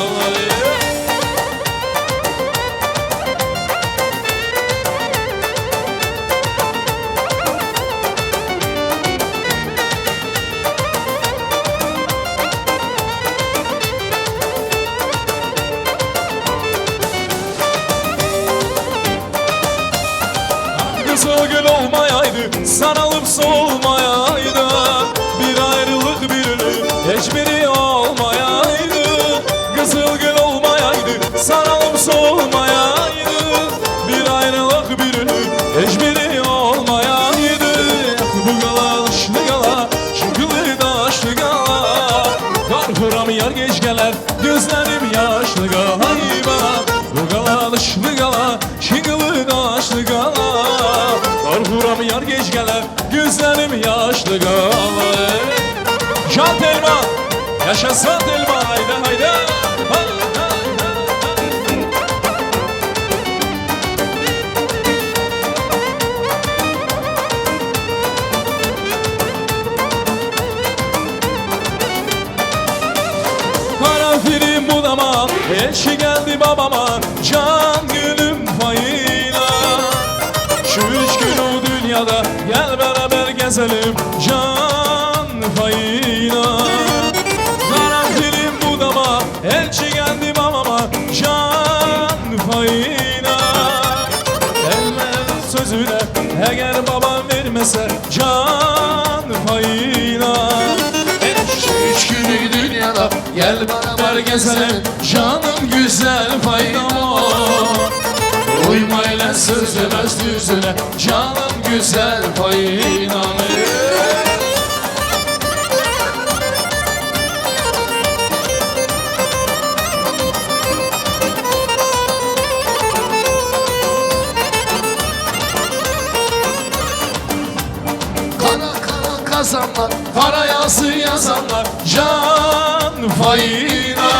Kızıl gül olmayaydı, sarılıp solmayaydı. Bir ayrılık bir ölüm, hiçbiri olmayaydı. Kızıl gül olmayaydı, sarılıp solmayaydı. Bir ayrılık bir ölüm, hiçbiri olmayaydı. Bu gala dışlı gala, şıkılı daşlı gala. Korkuram yar geç geler, gözlerim yaşlı gala. Bu gala dışlı gala, şıkılı daşlı gala. Korkuram yar geç geler, gözlerim yaşlı gala. Can Telman, yaşasın Telman, haydi haydi. Karanfilim budama, elçi geldi babama. Can gülüm payına. Şu üç gün o dünyada, gel beraber gezelim. Can payına. Karanfilim budama, elçi geldi babama. Can payına. Elmenin sözüne, eğer babam vermese. Can payına. Üç günü dünyada gel beraber gezelim. Canım güzel faydama. Uymayla sözlemez düzüne. Canım güzel faydama. Kara kara kazanlar, kara yazı yazanlar. Can fayda.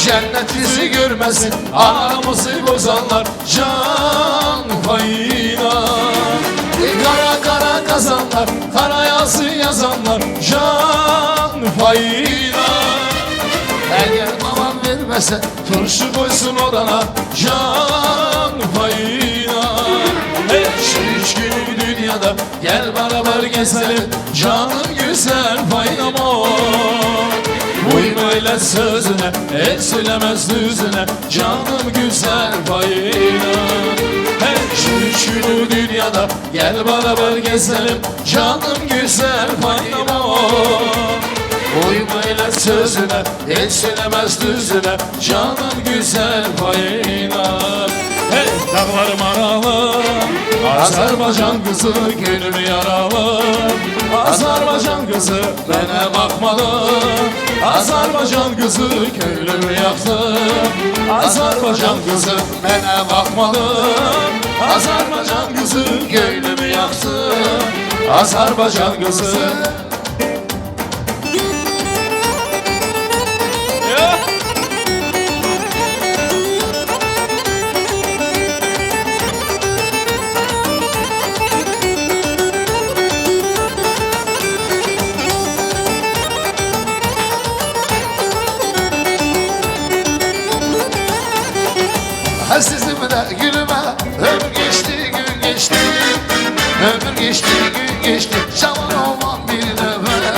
Cennet bizi görmesin, aramızı bozanlar. Can fayda. Kara kara kazanlar, kara yazı yazanlar. Can fayda. Eğer babam vermese, turşu koysun odana. Can fayda. Şu üç günü dünyada gel bana beraber gezelim canım güzel faynama. Uyma ile sözüne, el söylemez düzüne canım güzel fayna. Hey şu dünyada gel beraber gezelim canım güzel faynama. Uyma ile sözüne, el söylemez düzüne canım güzel fayna. Hey dağlarım aralı, Azerbaycan kızı gönlüm yaralı. Azerbaycan kızı bana bakmadı, Azerbaycan kızı köylümü yaktı. Azerbaycan kızı bana bakmadı, Azerbaycan kızı köylümü yaktı. Azerbaycan kızı. Azizimle gülüme ömür geçti gün geçti. Ömür geçti gün geçti şaman olmam bir nefer.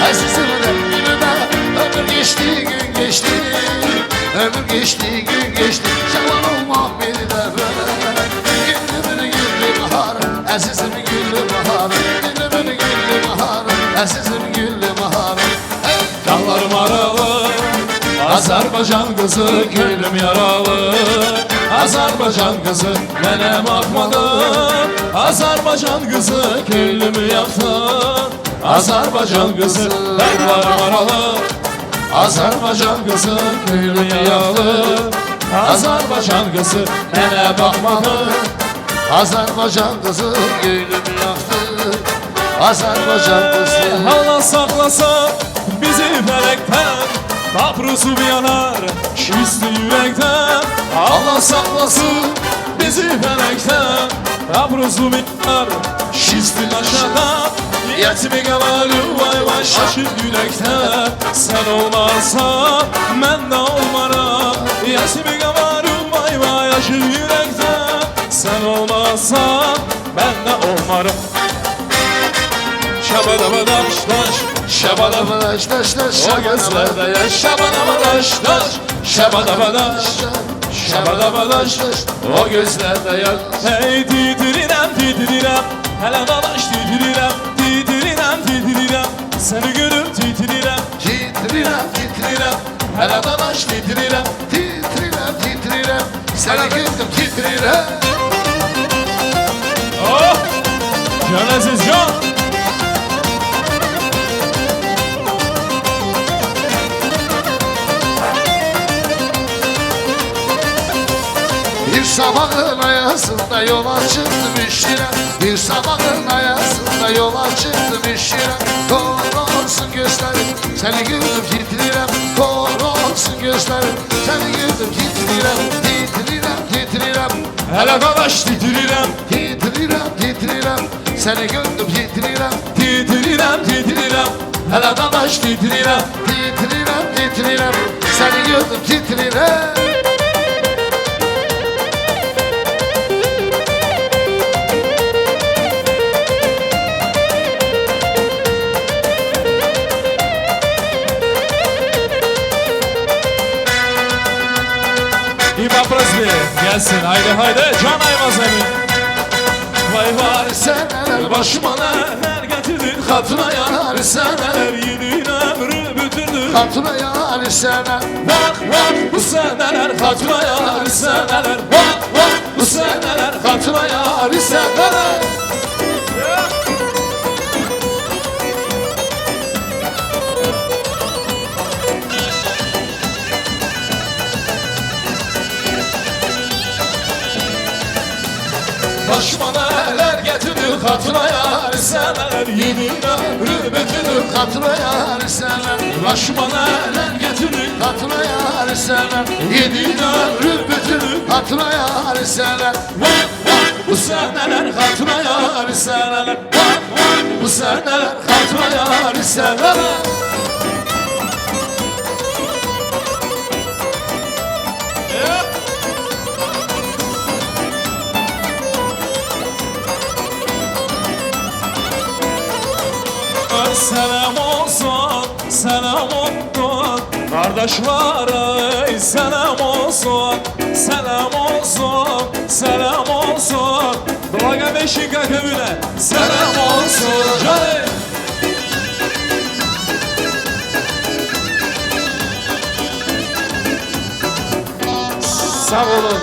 Azizimle gülüme ömür geçti gün geçti. Ömür geçti gün geçti şaman olmam bir nefer. Gülümün güllü baharı, azizim güllü baharı. Gülümün güllü baharı, azizim güllü baharı. Dağlarım aralı, Azerbaycan kızı köylüm yaralı. Azerbaycan kızı bana bakmadı, Azerbaycan kızı köylümü yaktı. Azerbaycan kızı dağlarım aralı, Azerbaycan kızı köylüm yaralı. Azerbaycan kızı bana bakmadı, Azerbaycan kızı köylümü yaktı. Azerbaycan kızı. Allah saklasa bizi felekten, Napruzum yanar şisti yürekten. Allah saklasın bizi felekten, Napruzum yanar şisti aşağıdan. Yetimi kalarım vay vay şaşır yürekten. Sen olmazsan ben de olmaram. Yetimi kalarım vay vay şaşır yürekten. Sen olmazsan ben de olmaram. Şabadabadaş taş, şabadabadaş taş taş, o gözlerde yaş. Şabadabadaş taş, şabadabadaş, şabadabadaş taş, o gözlerde yaş. Hey titrirem titrirem, hele dadaş titrirem, titrirem titrirem, seni görüp titrirem, titrirem titrirem, hele dadaş titrirem, titrirem titrirem, seni görüp titrirem. Oh, Can Aziz Can. Bir sabahın ayazında yola çıktım işine. Bir sabahın ayazında yola çıktım işine. Kor olsun gözlerim, seni gördüm titrirem. Kor olsun gözlerim, seni gördüm titrirem. Titrirem, titrirem, hele dadaş titrirem, titrirem, titrirem, seni gördüm titrirem. titrirem titrirem, hele dadaş titrirem, titrirem, titrirem, seni gördüm titrirem. gelsin haydi haydi Can Ayvaz emin. Vay vay seneler başıma neler getirdin, hatuna yanar seneler, yedin ömrü bitirdin, hatuna yanar seneler. Vah vah bu seneler, hatuna yanar seneler, vah vah bu seneler, hatuna yanar seneler. Başıma neler getirdin, hatına yar seneler, yedin ömrü bitirdin, hatına yar seneler. Başıma neler getirdin, hatına yar seneler, yedin ömrü bitirdin, hatına yar seneler. Vay vay bu seneler, hatına yar seneler, vay vay bu seneler, hatına yar seneler. selam olsun, selam olsun. Kardeşlere selam olsun, selam olsun, selam olsun. Blaga Beşiktaş evine selam olsun. Canım. Sağ olun.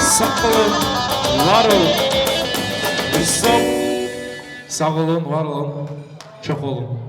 Sağ olun. Var olun. Sağ olun, var olun. Çok olun.